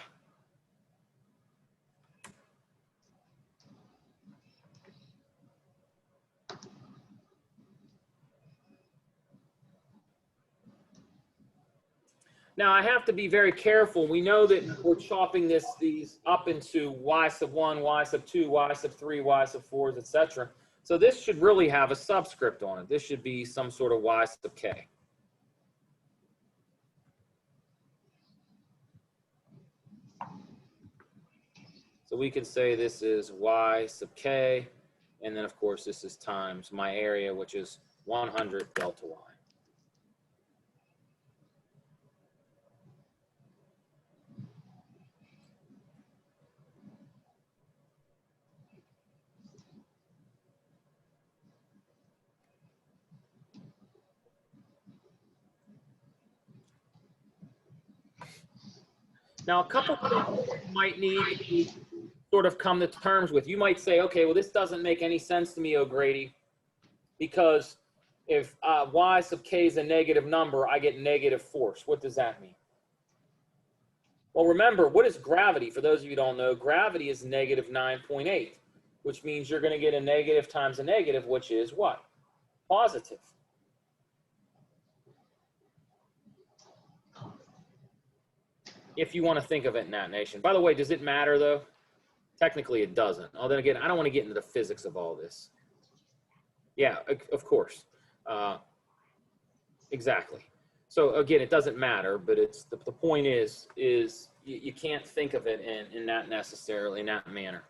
Speaker 1: Now, I have to be very careful. We know that we're chopping these up into y sub 1, y sub 2, y sub 3, y sub 4, etc. So this should really have a subscript on it. This should be some sort of y sub k. So we can say this is y sub k, and then, of course, this is times my area, which is 100 delta y. Now, a couple of things you might need to sort of come to terms with. You might say, okay, well, this doesn't make any sense to me, O'Grady, because if y sub k is a negative number, I get negative force. What does that mean? Well, remember, what is gravity? For those of you who don't know, gravity is negative 9.8, which means you're going to get a negative times a negative, which is what? Positive. If you want to think of it in that nation. By the way, does it matter though? Technically it doesn't. Although again, I don't want to get into the physics of all this. Yeah, of course. Exactly. So again, it doesn't matter, but it's the point is you can't think of it in that necessarily, in that manner.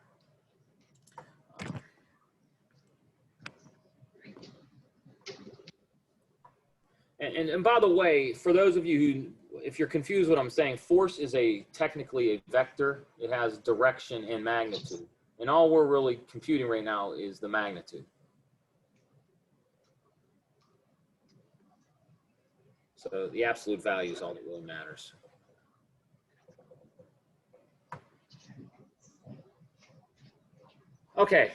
Speaker 1: And by the way, for those of you who, if you're confused what I'm saying, force is technically a vector. It has direction and magnitude. And all we're really computing right now is the magnitude. So the absolute value is all that really matters. Okay.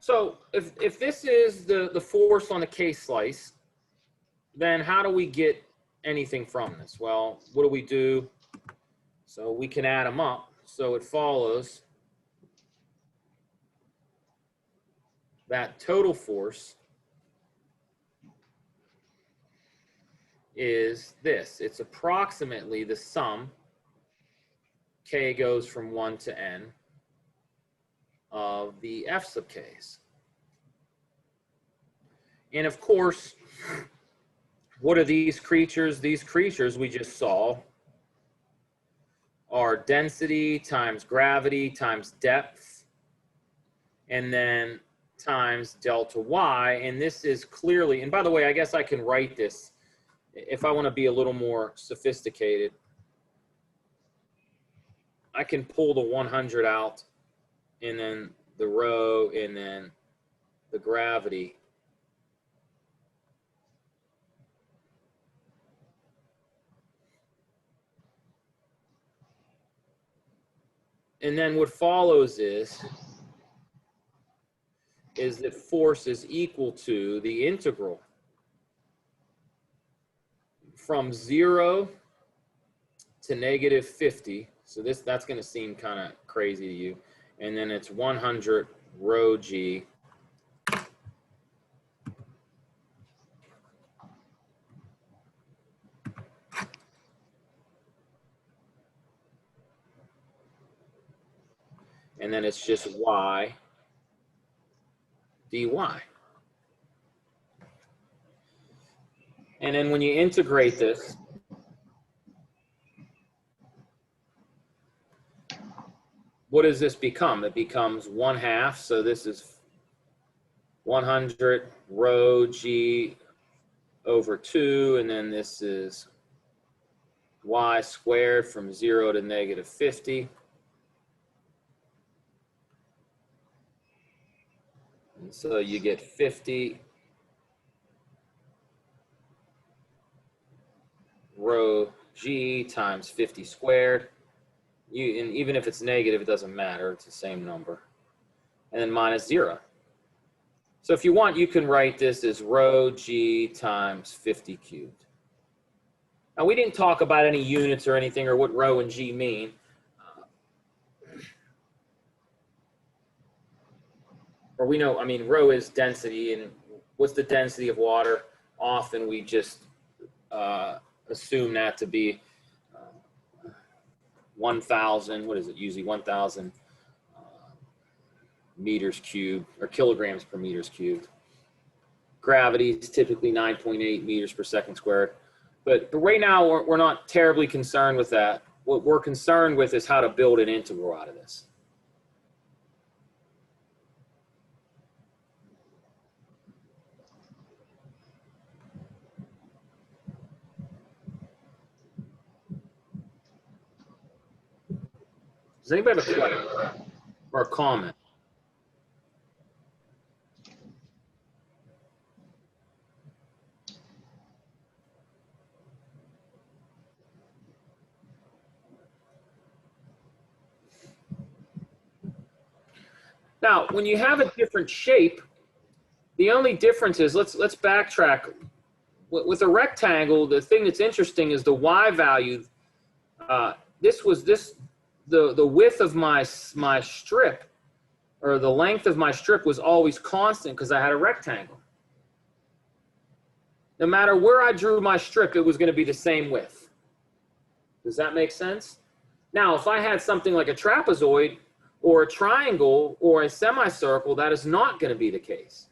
Speaker 1: So if this is the force on the K-slice, then how do we get anything from this? Well, what do we do? So we can add them up. So it follows that total force is this. It's approximately the sum, K goes from 1 to N, of the F sub K's. And of course, what are these creatures? These creatures we just saw are density times gravity times depth, and then times delta y. And this is clearly, and by the way, I guess I can write this if I want to be a little more sophisticated. I can pull the 100 out, and then the rho, and then the gravity. And then what follows is that force is equal to the integral from 0 to negative 50. So that's going to seem kind of crazy to you. And then it's 100 rho g and then it's just y dy. And then when you integrate this, what does this become? It becomes 1/2. So this is 100 rho g over 2. And then this is y squared from 0 to negative 50. And so you get 50 rho g times 50 squared. And even if it's negative, it doesn't matter. It's the same number. And then minus 0. So if you want, you can write this as rho g times 50 cubed. Now, we didn't talk about any units or anything or what rho and g mean. Or we know, I mean, rho is density. And what's the density of water? Often we just assume that to be 1,000, what is it, usually 1,000 meters cubed, or kilograms per meters cubed. Gravity is typically 9.8 meters per second squared. But right now, we're not terribly concerned with that. What we're concerned with is how to build an integral out of this. Does anybody have a question or a comment? Now, when you have a different shape, the only difference is, let's backtrack. With a rectangle, the thing that's interesting is the y value the width of my strip, or the length of my strip, was always constant because I had a rectangle. No matter where I drew my strip, it was going to be the same width. Does that make sense? Now, if I had something like a trapezoid or a triangle or a semicircle, that is not going to be the case.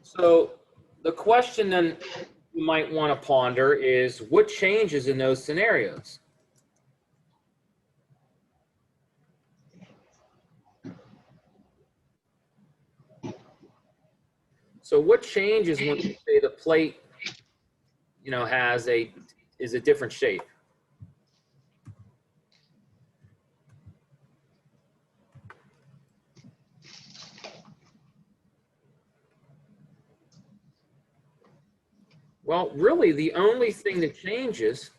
Speaker 1: So the question then you might want to ponder is, what changes in those scenarios? So what changes when you say the plate, you know, is a different shape? Well, really, the only thing that changes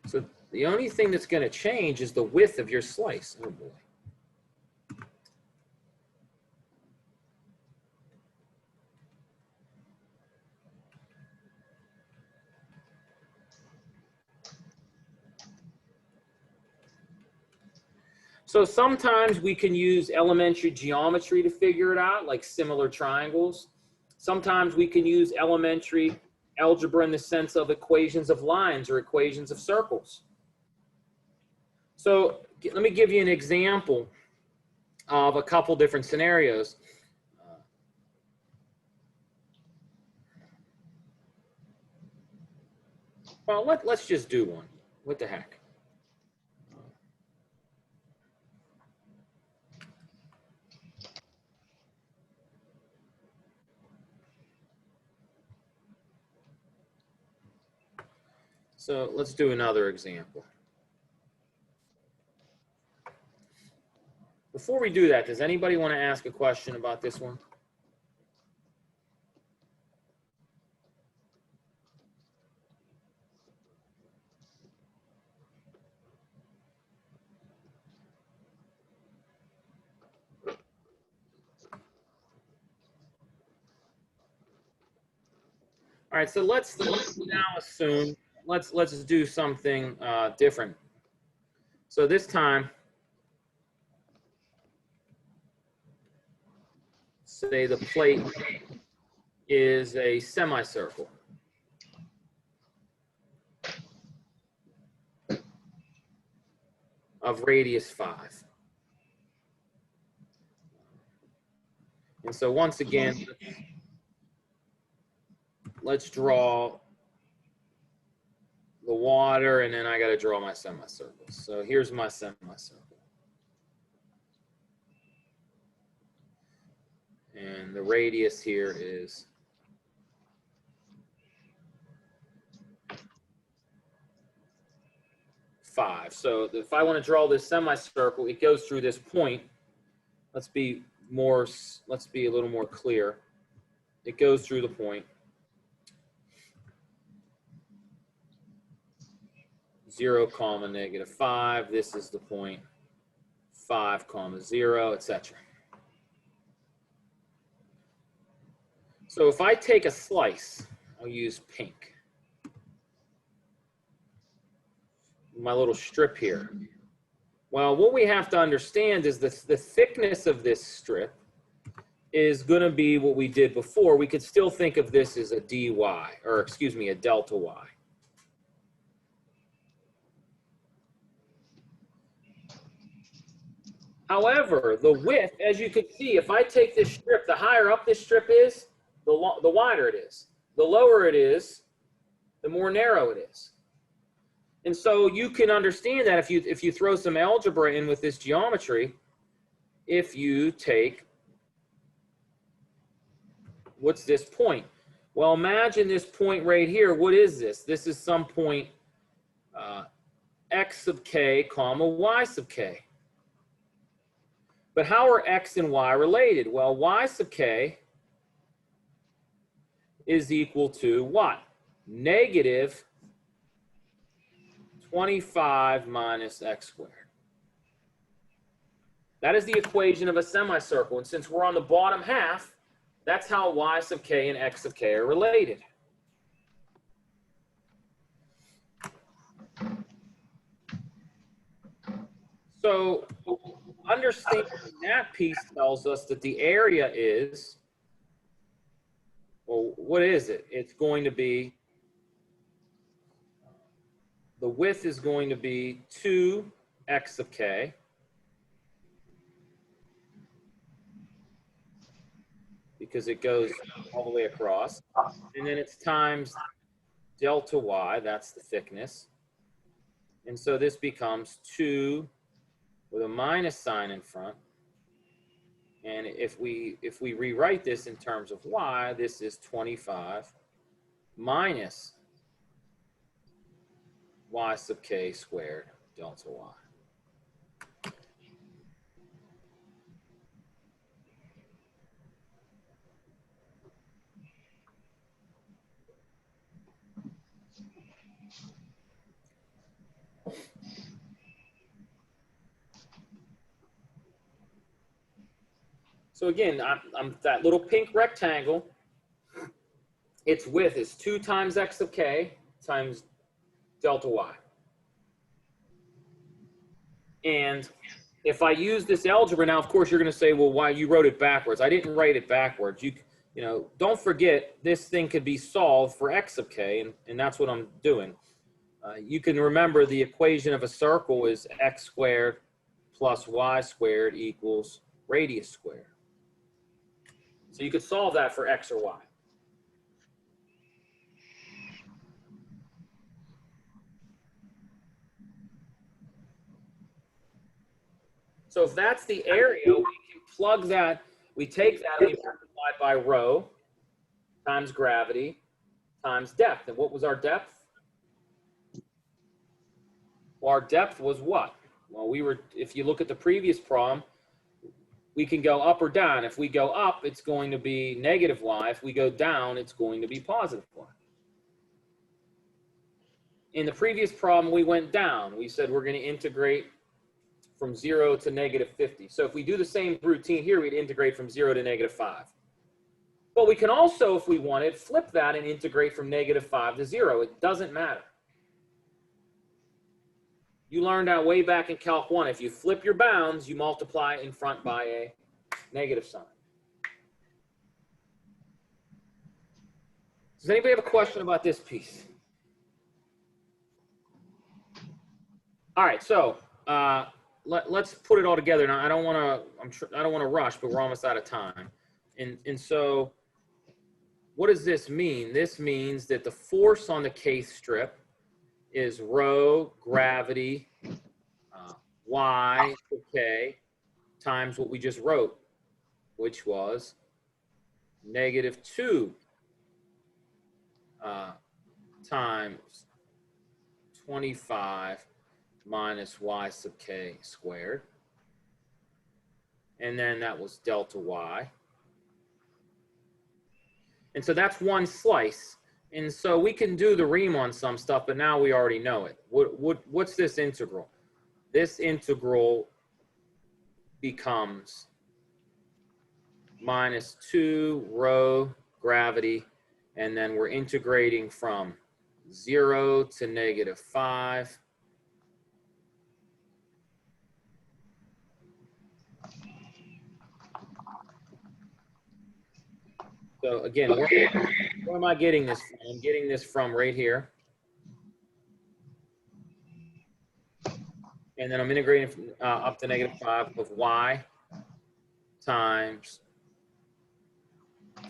Speaker 1: so the only thing that's going to change is the width of your slice. Oh boy. So sometimes we can use elementary geometry to figure it out, like similar triangles. Sometimes we can use elementary algebra in the sense of equations of lines or equations of circles. So let me give you an example of a couple different scenarios. Well, let's just do one. What the heck? So let's do another example. Before we do that, does anybody want to ask a question about this one? All right, so let's now assume, let's do something different. So this time, say the plate is a semicircle. Of radius 5. And so once again, let's draw the water, and then I got to draw my semicircles. So here's my semicircle. And the radius here is 5. So if I want to draw this semicircle, it goes through this point. Let's be a little more clear. It goes through the point. 0, -5. This is the point. 5, 0, etc. So if I take a slice, I'll use pink. My little strip here. Well, what we have to understand is the thickness of this strip is going to be what we did before. We could still think of this as a dy, or excuse me, a delta y. However, the width, as you can see, if I take this strip, the higher up this strip is, the wider it is. The lower it is, the more narrow it is. And so you can understand that if you throw some algebra in with this geometry, if you take, what's this point? Well, imagine this point right here. What is this? This is some point x sub k, comma y sub k. But how are x and y related? Well, y sub k is equal to what? Negative 25 minus x squared. That is the equation of a semicircle. And since we're on the bottom half, that's how y sub k and x sub k are related. So understanding that piece tells us that the area is, well, what is it? It's going to be, the width is going to be 2x sub k because it goes all the way across. And then it's times delta y, that's the thickness. And so this becomes 2 with a minus sign in front. And if we rewrite this in terms of y, this is 25 minus y sub k squared delta y. So again, I'm that little pink rectangle, its width is 2 times x sub k times delta y. And if I use this algebra now, of course, you're going to say, well, why you wrote it backwards? I didn't write it backwards. You know, don't forget this thing could be solved for x sub k, and that's what I'm doing. You can remember the equation of a circle is x squared plus y squared equals radius squared. So you could solve that for x or y. So if that's the area, we can plug that, we take that and we multiply by rho times gravity times depth. And what was our depth? Well, our depth was what? Well, we were, if you look at the previous problem, we can go up or down. If we go up, it's going to be negative y. If we go down, it's going to be positive y. In the previous problem, we went down. We said we're going to integrate from 0 to negative 50. So if we do the same routine here, we'd integrate from 0 to negative 5. But we can also, if we wanted, flip that and integrate from negative 5 to 0. It doesn't matter. You learned that way back in Calc 1. If you flip your bounds, you multiply in front by a negative sign. Does anybody have a question about this piece? All right, so let's put it all together. Now, I don't want to rush, but we're almost out of time. And so what does this mean? This means that the force on the case strip is rho gravity y k times what we just wrote, which was negative 2 times 25 minus y sub k squared. And then that was delta y. And so that's one slice. And so we can do the Riemann sum stuff, but now we already know it. What's this integral? This integral becomes minus 2 rho gravity, and then we're integrating from 0 to negative 5. So again, where am I getting this from? I'm getting this from right here. And then I'm integrating up to negative 5 of y times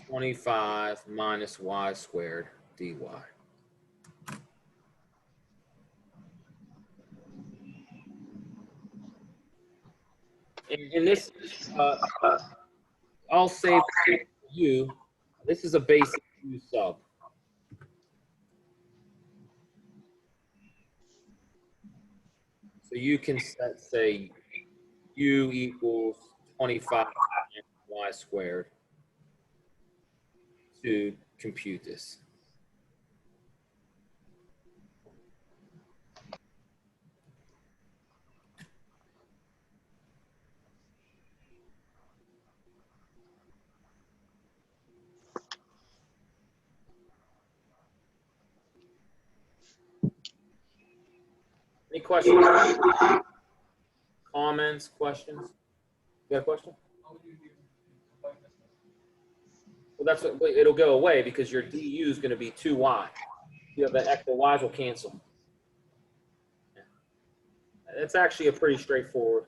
Speaker 1: 25 minus y squared dy. And this, I'll say for you, this is a basic u sub. So you can say u equals 25 y squared. to compute this. Any questions? Comments, questions? You got a question? Well, that's what, it'll go away because your du is going to be 2y. You have that extra y's will cancel. That's actually a pretty straightforward.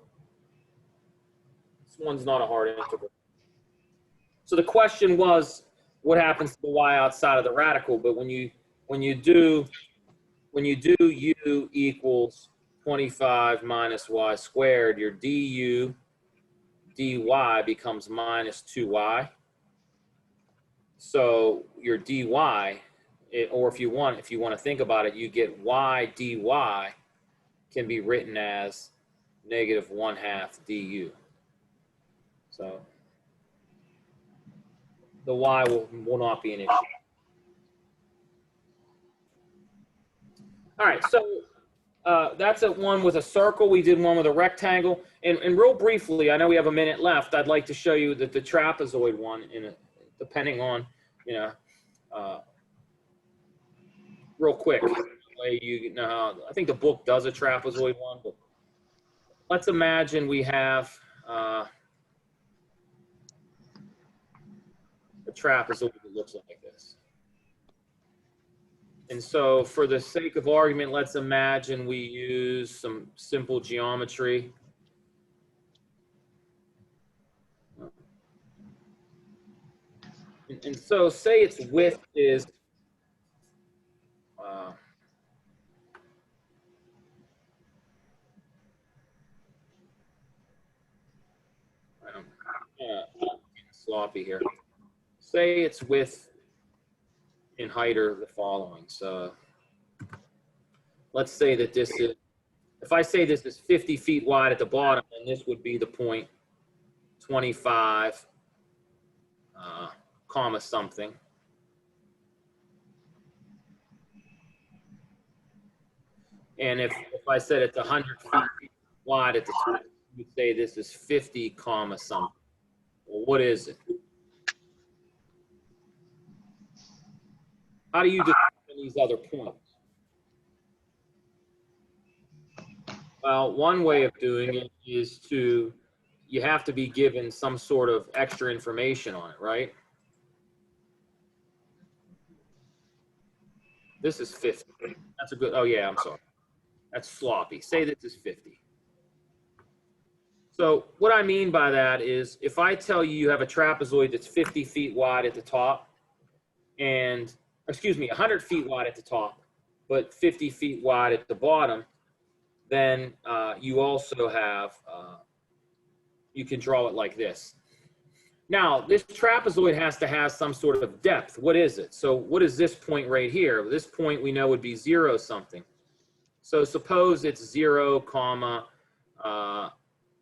Speaker 1: This one's not a hard integral. So the question was, what happens to the y outside of the radical? But when you do u equals 25 minus y squared, your du dy becomes minus 2y. So your dy, or if you want to think about it, you get y dy can be written as negative 1/2 du. So the y will not be an issue. All right, so that's a one with a circle. We did one with a rectangle. And real briefly, I know we have a minute left. I'd like to show you that the trapezoid one, depending on, real quick. Way you know how, I think the book does a trapezoid one, but let's imagine we have a trapezoid that looks like this. And so for the sake of argument, let's imagine we use some simple geometry. And so say its width is sloppy here. Say its width and height are the following. So let's say that this is, if I say this is 50 feet wide at the bottom, then this would be the point 25, comma something. And if I said it's 100 feet wide at the top, you would say this is 50, comma something. Well, what is it? How do you determine these other points? Well, one way of doing it is you have to be given some sort of extra information on it, right? This is 50. That's a good, oh yeah, I'm sorry. That's sloppy. Say this is 50. So what I mean by that is if I tell you you have a trapezoid that's 50 feet wide at the top and, excuse me, 100 feet wide at the top, but 50 feet wide at the bottom, then you also have, you can draw it like this. Now, this trapezoid has to have some sort of depth. What is it? So what is this point right here? This point we know would be 0 something. So suppose it's 0, comma,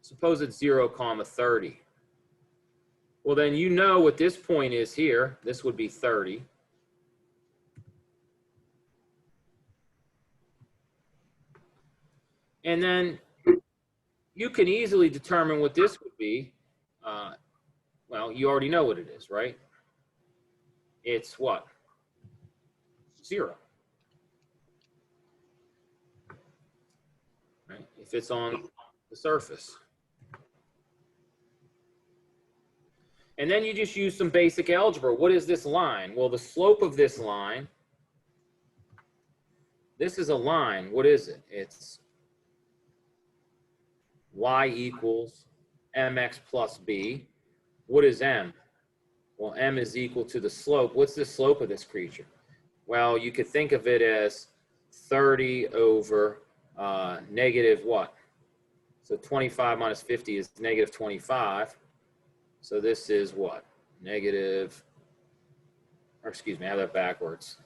Speaker 1: suppose it's 0, comma 30. Well, then you know what this point is here. This would be 30. And then you can easily determine what this would be. Well, you already know what it is, right? It's what? 0. Right? If it's on the surface. And then you just use some basic algebra. What is this line? Well, the slope of this line, this is a line. What is it? It's y equals mx plus b. What is m? Well, m is equal to the slope. What's the slope of this creature? Well, you could think of it as 30 over negative what? So 25 minus 50 is negative 25. So this is what? Negative, or excuse me, I have that backwards.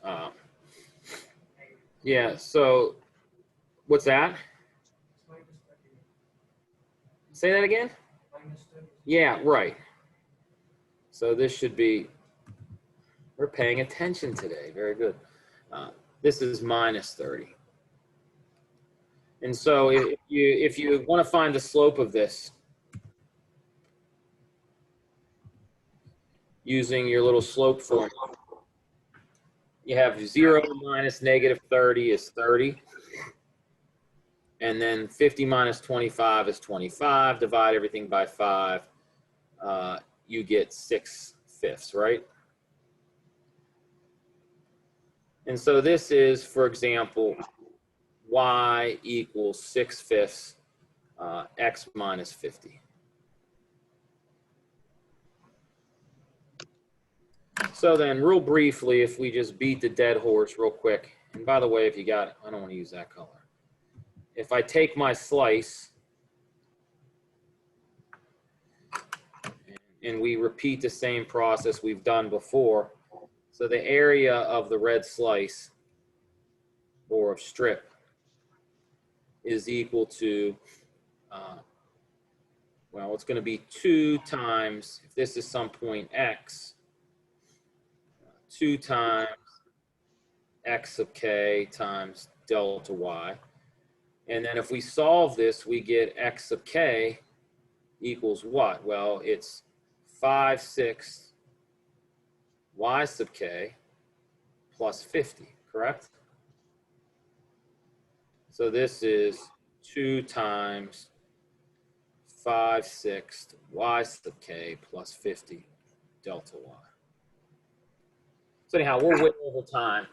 Speaker 1: Yeah, so what's that? Say that again? Yeah, right. So this should be We're paying attention today. Very good. This is minus 30. And so if you want to find the slope of this using your little slope formula, you have 0 minus negative 30 is 30. And then 50 minus 25 is 25. Divide everything by 5. You get 6/5, right? And so this is, for example, y equals 6/5 x minus 50. So then real briefly, if we just beat the dead horse real quick, and by the way, if you got it, I don't want to use that color. If I take my slice and we repeat the same process we've done before, so the area of the red slice or of strip is equal to, well, it's going to be 2 times, if this is some point x, 2 times x sub k times delta y. And then if we solve this, we get x sub k equals what? Well, it's 5/6 y sub k plus 50, correct? So this is 2 times 5/6 y sub k plus 50 delta y. So anyhow, we're way over time,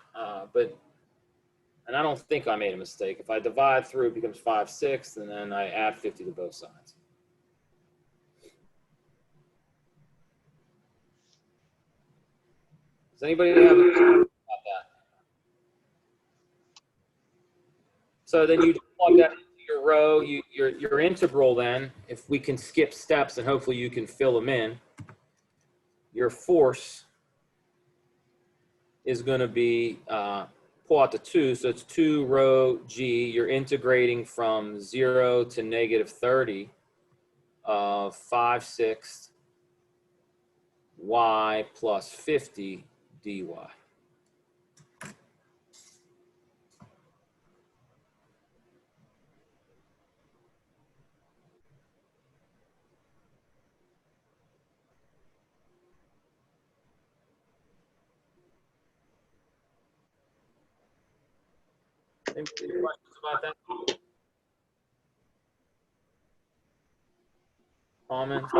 Speaker 1: and I don't think I made a mistake. If I divide through, it becomes 5/6, and then I add 50 to both sides. Does anybody have a question about that? So then you plug that into your row, your integral then, if we can skip steps and hopefully you can fill them in, your force is going to be, pull out the 2, so it's 2 rho g. You're integrating from 0 to negative 30 of 5/6 y plus 50 dy. Any questions about that? Comments?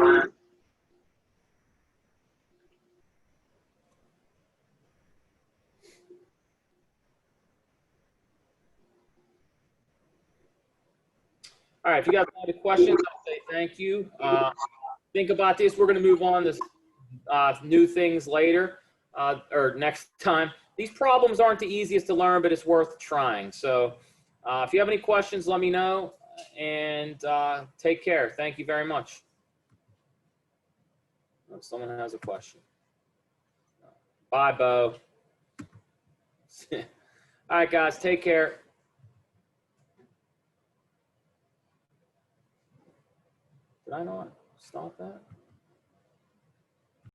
Speaker 1: All right, if you got any questions, I'll say thank you. Think about this. We're going to move on to new things later or next time. These problems aren't the easiest to learn, but it's worth trying. So if you have any questions, let me know, and take care. Thank you very much. Oh, someone has a question. Bye, Bo. All right, guys, take care. Did I not stop that?